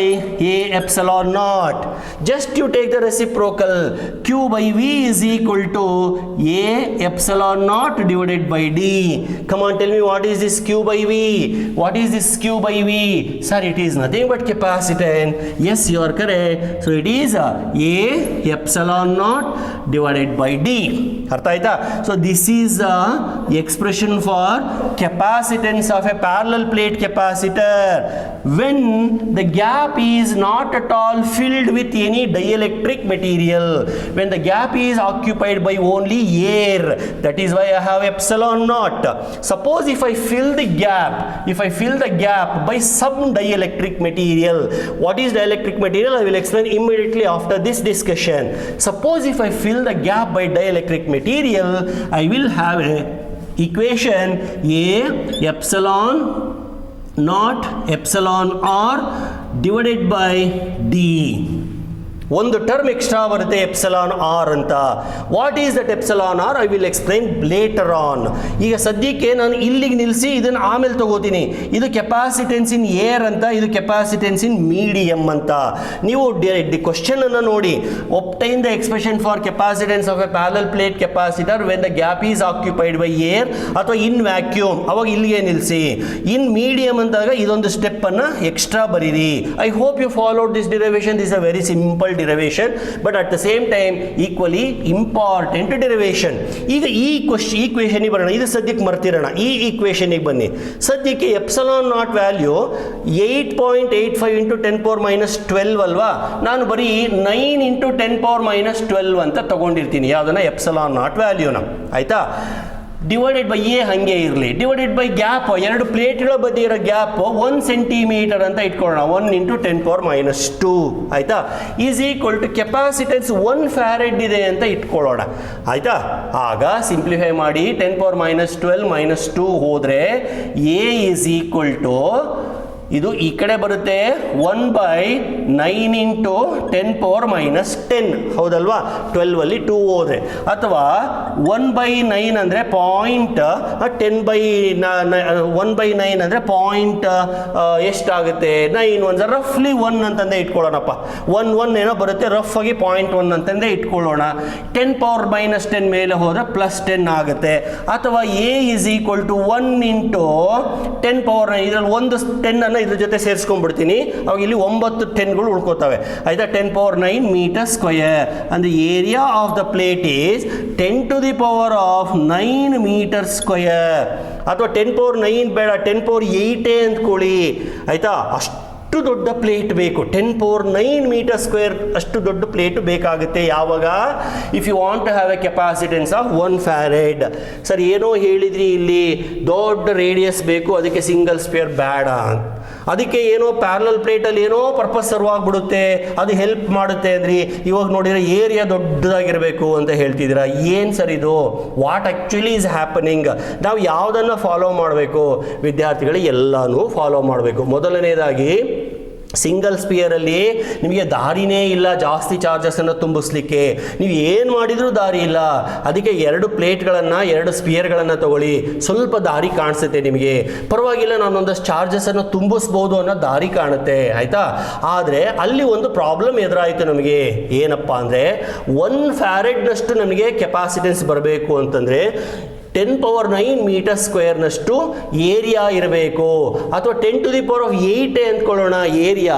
A epsilon naught. Just you take the reciprocal, Q by V is equal to A epsilon naught divided by D. Come on, tell me, what is this Q by V? What is this Q by V? Sir, it is nothing but capacitance. Yes, you are correct. So it is A epsilon naught divided by D. ಅರ್ಥ ಆಯ್ತಾ? So this is the expression for capacitance of a parallel plate capacitor when the gap is not at all filled with any dielectric material, when the gap is occupied by only air, that is why I have epsilon naught. Suppose if I fill the gap by some dielectric material. What is dielectric material? I will explain immediately after this discussion. Suppose if I fill the gap by dielectric material, I will have a equation A epsilon naught epsilon R divided by D. ಒಂದು term extra ಬರುತ್ತೆ epsilon r ಅಂತ. What is that epsilon r? I will explain later on. ಈಗ ಸದ್ಯಕ್ಕೆ ನಾನು ಇಲ್ಲಿಗೆ ನಿಲ್ಲಿಸಿ ಇದನ್ನು ಆಮೇಲೆ ತಗೋತೀನಿ. ಇದು ಕೆಪಾಸಿಟೆನ್ಸ್ ಇನ್ ಏರ್ ಅಂತ, ಇದು ಕೆಪಾಸಿಟೆನ್ಸ್ ಇನ್ ಮೀಡಿಯಂ ಅಂತ. ನೀವು ಕ್ವಶನ್ ಅನ್ನು ನೋಡಿ, obtain the expression for capacitance of a parallel plate capacitor when the gap is occupied by air ಅಥವಾ ಇನ್ ವ್ಯಾಕ್ಯೂಮ್, ಅವಾಗ ಇಲ್ಲಿಗೆ ನಿಲ್ಲಿಸಿ. ಇನ್ ಮೀಡಿಯಂ ಅಂದಾಗ ಇದೊಂದು ಸ್ಟೆಪ್ ಅನ್ನ ಎಕ್ಸ್ಟ್ರಾ ಬರೀರಿ. I hope you followed this derivation. This a very simple derivation, but at the same time equally important derivation. ಈಗ ಈ ಈಕ್ವೇಷನ್ ಬರೋಣ. ಇದು ಸದ್ಯಕ್ಕೆ ಮರ್ತಿರೋಣ. ಈ ಈಕ್ವೇಷನ್ಗೆ ಬನ್ನಿ. ಸದ್ಯಕ್ಕೆ epsilon naught value 8.85 into 10 power minus 12 ಅಲ್ವಾ? ನಾನು ಬರೀ 9 ಇಂಟು 10 ಪವರ್ ಮೈನಸ್ 12 ಅಂತ ತಗೊಂಡಿರ್ತೀನಿ. ಯಾವುದನ್ನ? ಎಪ್ಸಿಲಾನ್ ನಾಟ್ ವ್ಯಾಲ್ಯೂನ. ಆಯ್ತಾ? ಡಿವೈಡೆಡ್ ಬೈ ಎ ಹಂಗೆ ಇರಲಿ. ಡಿವೈಡೆಡ್ ಬೈ ಗ್ಯಾಪ್, ಎರಡು ಪ್ಲೇಟ್ಗಳ ಬದಿ ಇರೋ ಗ್ಯಾಪ್ 1 ಸೆಂಟಿಮೀಟರ್ ಅಂತ ಇಟ್ಕೊಳ್ಳೋಣ. 1 ಇಂಟು 10 ಪವರ್ ಮೈನಸ್ 2 ಆಯ್ತಾ? Is equal to capacitance 1 farad ಇದೆ ಅಂತ ಇಟ್ಕೊಳ್ಳೋಣ. ಆಯ್ತಾ? ಆಗ ಸಿಂಪ್ಲಿಫೈ ಮಾಡಿ 10 ಪವರ್ ಮೈನಸ್ 12 ಮೈನಸ್ 2 ಹೋದರೆ ಎ ಈಸ್ ಈಕ್ವಲ್ ಟು, ಇದು ಈ ಕಡೆ ಬರುತ್ತೆ 1/9 ಇಂಟು 10 ಪವರ್ ಮೈನಸ್ 10 ಹೌದಲ್ವಾ? 12 ಅಲ್ಲಿ 2 ಹೋದ್ರೆ, ಅಥವಾ 1/9 ಅಂದರೆ ಪಾಯಿಂಟ್ 1/9 ಅಂದರೆ ಪಾಯಿಂಟ್ ಎಷ್ಟಾಗುತ್ತೆ? 9 1 ರಫ್ಲಿ 1 ಅಂತಂದೇ ಇಟ್ಕೊಳ್ಳೋಣಪ್ಪ. 1 ಏನೋ ಬರುತ್ತೆ, ರಫ್ ಆಗಿ 0.1 ಅಂತಂದೇ ಇಟ್ಕೊಳ್ಳೋಣ. 10 ಪವರ್ ಮೈನಸ್ 10 ಮೇಲೆ ಹೋದ್ರೆ ಪ್ಲಸ್ 10 ಆಗುತ್ತೆ. ಅಥವಾ A is equal to 1 into 10 power, ಇದರಲ್ಲಿ ಒಂದು 10 ಅನ್ನು ಇದ್ರ ಜೊತೆ ಸೇರಿಸ್ಕೊಂಡ್ಬಿಡ್ತೀನಿ. ಅವಾಗ ಇಲ್ಲಿ 9 10ಗಳು ಉಳ್ಕೋತವೆ. ಆಯ್ತಾ? 10 ಪವರ್ 9 ಮೀಟರ್ ಸ್ಕ್ವಯರ್. ಅಂದ್ರೆ area of the plate is 10 to the power of 9 metre square. ಅಥವಾ 10 ಪವರ್ 9 ಬೇಡ, 10 ಪವರ್ 8 ಅಂದ್ಕೊಳ್ಳಿ. ಆಯ್ತಾ? ಅಷ್ಟು ದೊಡ್ಡ ಪ್ಲೇಟ್ ಬೇಕು. 10 ಪವರ್ 9 ಮೀಟರ್ ಸ್ಕ್ವೇರ್ ಅಷ್ಟು ದೊಡ್ಡ ಪ್ಲೇಟ್ ಬೇಕಾಗುತ್ತೆ. ಯಾವಾಗ? If you want to have a capacitance of 1 farad. Sir ಏನೋ ಹೇಳಿದ್ರಿ, ಇಲ್ಲಿ ದೊಡ್ಡ ರೇಡಿಯಸ್ ಬೇಕು, ಅದಕ್ಕೆ ಸಿಂಗಲ್ ಸ್ಪೇರ್ ಬೇಡ. ಅದಕ್ಕೆ ಏನೋ ಪ್ಯಾರಲಲ್ ಪ್ಲೇಟಲ್ಲಿ ಏನೋ ಪರ್ಪಸ್ ಸರ್ವ್ ಆಗಿಬಿಡುತ್ತೆ, ಅದು ಹೆಲ್ಪ್ ಮಾಡುತ್ತೆ ಅಂದ್ರಿ. ಇವಾಗ ನೋಡಿದ್ರೆ ಏರಿಯಾ ದೊಡ್ಡದಾಗಿರಬೇಕು ಅಂತ ಹೇಳ್ತಿದ್ದೀರಾ. ಏನು ಸರ್ ಇದು? What actually is happening? ನಾವು ಯಾವುದನ್ನು ಫಾಲೋ ಮಾಡಬೇಕು? ವಿದ್ಯಾರ್ಥಿಗಳು ಎಲ್ಲನೂ ಫಾಲೋ ಮಾಡಬೇಕು. ಮೊದಲನೇದಾಗಿ ಸಿಂಗಲ್ ಸ್ಪಿಯರಲ್ಲಿ ನಿಮಗೆ ದಾರಿನೇ ಇಲ್ಲ ಜಾಸ್ತಿ ಚಾರ್ಜಸನ್ನು ತುಂಬಿಸ್ಲಿಕ್ಕೆ. ನೀವು ಏನು ಮಾಡಿದರೂ ದಾರಿ ಇಲ್ಲ. ಅದಕ್ಕೆ 2 ಪ್ಲೇಟ್ಗಳನ್ನು 2 ಸ್ಪಿಯರ್ಗಳನ್ನು ತಗೊಳ್ಳಿ, ಸ್ವಲ್ಪ ದಾರಿ ಕಾಣಿಸುತ್ತೆ ನಿಮಗೆ. ಪರವಾಗಿಲ್ಲ, ನಾನೊಂದಷ್ಟು ಚಾರ್ಜಸನ್ನು ತುಂಬಿಸ್ಬೋದು ಅನ್ನೋ ದಾರಿ ಕಾಣುತ್ತೆ. ಆಯಿತಾ? ಆದರೆ ಅಲ್ಲಿ ಒಂದು ಪ್ರಾಬ್ಲಮ್ ಎದುರಾಯಿತು ನಮಗೆ. ಏನಪ್ಪ ಅಂದರೆ 1 ಫ್ಯಾರೆಡ್ನಷ್ಟು ನಮಗೆ ಕೆಪಾಸಿಟೆನ್ಸ್ ಬರಬೇಕು ಅಂತಂದರೆ 10 ಪವರ್ 9 ಮೀಟರ್ ಸ್ಕ್ವೇರ್ನಷ್ಟು ಏರಿಯಾ ಇರಬೇಕು. ಅಥವಾ 10 ಟು ದಿ ಪವರ್ ಆಫ್ 8 ಅಂದ್ಕೊಳ್ಳೋಣ. Area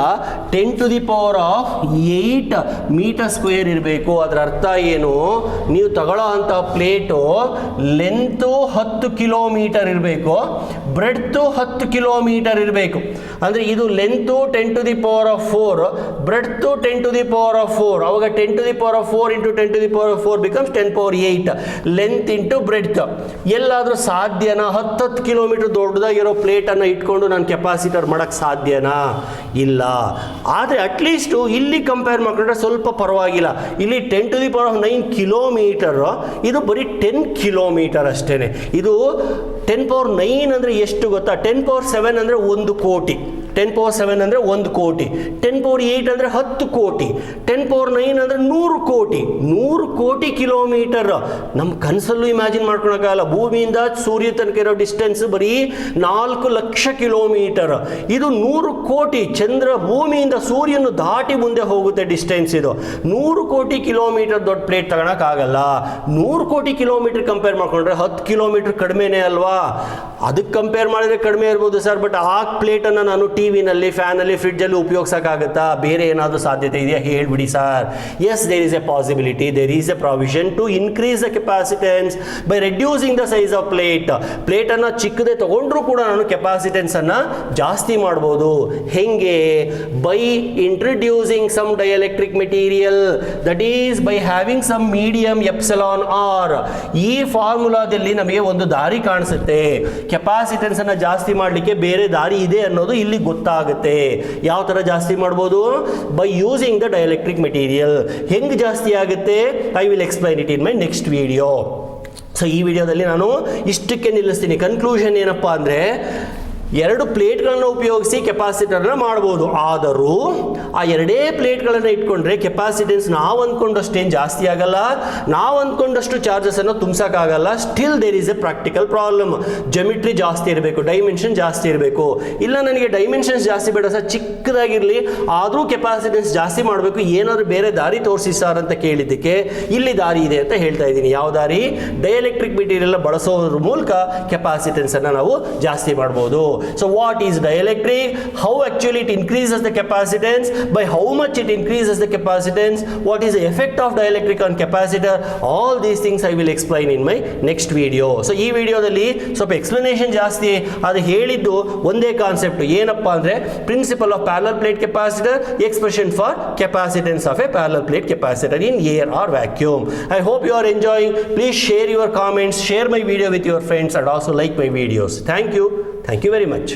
10 to the power of 8 metre square ಇರಬೇಕು. ಅದರ ಅರ್ಥ ಏನು? ನೀವು ತಗೊಳ್ಳೋ ಅಂಥ ಪ್ಲೇಟು ಲೆಂತು 10 ಕಿಲೋಮೀಟರ್ ಇರಬೇಕು, ಬ್ರೆಡ್ತು 10 ಕಿಲೋಮೀಟರ್ ಇರಬೇಕು. ಅಂದರೆ ಇದು length 10 to the power of 4, breadth 10 to the power of 4. ಅವಾಗ 10 to the power of 4 into 10 to the power of 4 ಬಿಕಮ್ಸ್ 10 ಪವರ್ 8 ಲೆಂತ್ ಇಂಟು ಬ್ರೆಡ್ತ್. ಎಲ್ಲಾದರೂ ಸಾಧ್ಯನಾ? 10 ಕಿಲೋಮೀಟರ್ ದೊಡ್ಡದಾಗಿರೋ ಪ್ಲೇಟನ್ನು ಇಟ್ಕೊಂಡು ನಾನು ಕೆಪಾಸಿಟರ್ ಮಾಡೋಕ್ಕೆ ಸಾಧ್ಯನಾ? ಇಲ್ಲ. ಆದರೆ ಅಟ್ಲೀಸ್ಟು ಇಲ್ಲಿ ಕಂಪೇರ್ ಮಾಡಿಕೊಂಡ್ರೆ ಸ್ವಲ್ಪ ಪರವಾಗಿಲ್ಲ. ಇಲ್ಲಿ 10 to the power of 9 kilometre, ಇದು ಬರೀ 10 ಕಿಲೋಮೀಟರ್ ಅಷ್ಟೇ. ಇದು 10 ಪವರ್ 9 ಅಂದರೆ ಎಷ್ಟು ಗೊತ್ತಾ? 10 ಪವರ್ 7 ಅಂದರೆ 1 ಕೋಟಿ. 10 ಪವರ್ 7 ಅಂದರೆ 1 ಕೋಟಿ. 10 ಪವರ್ 8 ಅಂದರೆ 10 ಕೋಟಿ. 10 ಪವರ್ 9 ಅಂದರೆ 100 ಕೋಟಿ. 100 ಕೋಟಿ ಕಿಲೋಮೀಟರ್. ನಮ್ಮ ಕನಸಲ್ಲೂ ಇಮ್ಯಾಜಿನ್ ಮಾಡ್ಕೊಳಕ್ಕಾಗಲ್ಲ. ಭೂಮಿಯಿಂದ ಸೂರ್ಯ ತನಕ ಇರೋ ಡಿಸ್ಟೆನ್ಸ್ ಬರೀ 4 ಲಕ್ಷ ಕಿಲೋಮೀಟರ್. ಇದು 100 ಕೋಟಿ. ಚಂದ್ರ ಭೂಮಿಯಿಂದ ಸೂರ್ಯನು ದಾಟಿ ಮುಂದೆ ಹೋಗುತ್ತೆ ಡಿಸ್ಟೆನ್ಸ್ ಇದು. 100 ಕೋಟಿ ಕಿಲೋಮೀಟರ್ ದೊಡ್ಡ ಪ್ಲೇಟ್ ತಗೊಳಕ್ಕಾಗಲ್ಲ. 100 ಕೋಟಿ ಕಿಲೋಮೀಟರ್ ಕಂಪೇರ್ ಮಾಡ್ಕೊಂಡ್ರೆ 10 ಕಿಲೋಮೀಟರ್ ಕಡಿಮೆನೇ ಅಲ್ವಾ? ಅದಕ್ಕೆ ಕಂಪೇರ್ ಮಾಡಿದ್ರೆ ಕಡಿಮೆ ಇರ್ಬೋದು ಸರ್, ಬಟ್ ಆ ಪ್ಲೇಟನ್ನು ನಾನು ಟಿವಿನಲ್ಲಿ, ಫ್ಯಾನಲ್ಲಿ, ಫ್ರಿಡ್ಜಲ್ಲಿ ಉಪಯೋಗಿಸೋಕ್ಕಾಗತ್ತಾ? ಬೇರೆ ಏನಾದರೂ ಸಾಧ್ಯತೆ ಇದೆಯಾ ಹೇಳ್ಬಿಡಿ sir. Yes, there is a possibility, there is a provision to increase the capacitance by reducing the size of plate. ಪ್ಲೇಟನ್ನು ಚಿಕ್ಕದೇ ತಗೊಂಡ್ರೂ ಕೂಡ ನಾನು ಕೆಪಾಸಿಟೆನ್ಸನ್ನು ಜಾಸ್ತಿ ಮಾಡ್ಬೋದು. ಹೆಂಗೆ? By introducing some dielectric material, that is by having some medium epsilon R. ಈ ಫಾರ್ಮುಲಾದಲ್ಲಿ ನಮಗೆ ಒಂದು ದಾರಿ ಕಾಣಿಸುತ್ತೆ. ಕೆಪಾಸಿಟೆನ್ಸ್ ಅನ್ನು ಜಾಸ್ತಿ ಮಾಡಲಿಕ್ಕೆ ಬೇರೆ ದಾರಿ ಇದೆ ಅನ್ನೋದು ಇಲ್ಲಿ ಗೊತ್ತಾಗುತ್ತೆ. ಯಾವ ಥರ ಜಾಸ್ತಿ ಮಾಡ್ಬೋದು? By using the dielectric material. ಹೆಂಗೆ ಜಾಸ್ತಿ ಆಗುತ್ತೆ? I will explain it in my next video. So ಈ ವಿಡಿಯೋದಲ್ಲಿ ನಾನು ಇಷ್ಟಕ್ಕೆ ನಿಲ್ಲಿಸ್ತೀನಿ. ಕನ್ಕ್ಲೂಷನ್ ಏನಪ್ಪ ಅಂದರೆ, ಎರಡು ಪ್ಲೇಟ್ಗಳನ್ನು ಉಪಯೋಗಿಸಿ ಕೆಪಾಸಿಟರ್ನ ಮಾಡ್ಬೋದು. ಆದರೂ ಆ ಎರಡೇ ಪ್ಲೇಟ್ಗಳನ್ನು ಇಟ್ಕೊಂಡ್ರೆ ಕೆಪಾಸಿಟೆನ್ಸ್ ನಾವು ಅಂದ್ಕೊಂಡಷ್ಟೇನು ಜಾಸ್ತಿ ಆಗಲ್ಲ, ನಾವು ಅಂದ್ಕೊಂಡಷ್ಟು ಚಾರ್ಜಸನ್ನು ತುಂಬಿಸೋಕ್ಕಾಗಲ್ಲ. Still there is a practical problem. Geometry ಜಾಸ್ತಿ ಇರಬೇಕು, ಡೈಮೆನ್ಷನ್ ಜಾಸ್ತಿ ಇರಬೇಕು. ಇಲ್ಲ ನನಗೆ ಡೈಮೆನ್ಷನ್ಸ್ ಜಾಸ್ತಿ ಬೇಡ ಸರ್, ಚಿಕ್ಕದಾಗಿರಲಿ, ಆದರೂ ಕೆಪಾಸಿಟೆನ್ಸ್ ಜಾಸ್ತಿ ಮಾಡಬೇಕು, ಏನಾದರೂ ಬೇರೆ ದಾರಿ ತೋರಿಸಿ ಸರ್ ಅಂತ ಕೇಳಿದ್ದಕ್ಕೆ ಇಲ್ಲಿ ದಾರಿ ಇದೆ ಅಂತ ಹೇಳ್ತಾ ಇದ್ದೀನಿ. ಯಾವ ದಾರಿ? ಡೈಎಲೆಕ್ಟ್ರಿಕ್ ಮೆಟೀರಿಯಲ್ ಬಳಸೋದ್ರ ಮೂಲಕ ಕೆಪಾಸಿಟೆನ್ಸನ್ನು ನಾವು ಜಾಸ್ತಿ ಮಾಡ್ಬೋದು. So what is dielectric? How actually it increases the capacitance? By how much it increases the capacitance? What is the effect of dielectric on capacitor? All these things I will explain in my next video. So ಈ ವಿಡಿಯೋದಲ್ಲಿ ಸ್ವಲ್ಪ explanation ಜಾಸ್ತಿ, ಅದು ಹೇಳಿದ್ದು ಒಂದೇ concept. ಏನಪ್ಪ ಅಂದರೆ principle of parallel plate capacitor, expression for capacitance of a parallel plate capacitor in air or vacuum. I hope you are enjoying. Please share your comments, share my video with your friends and also like my videos. Thank you very much.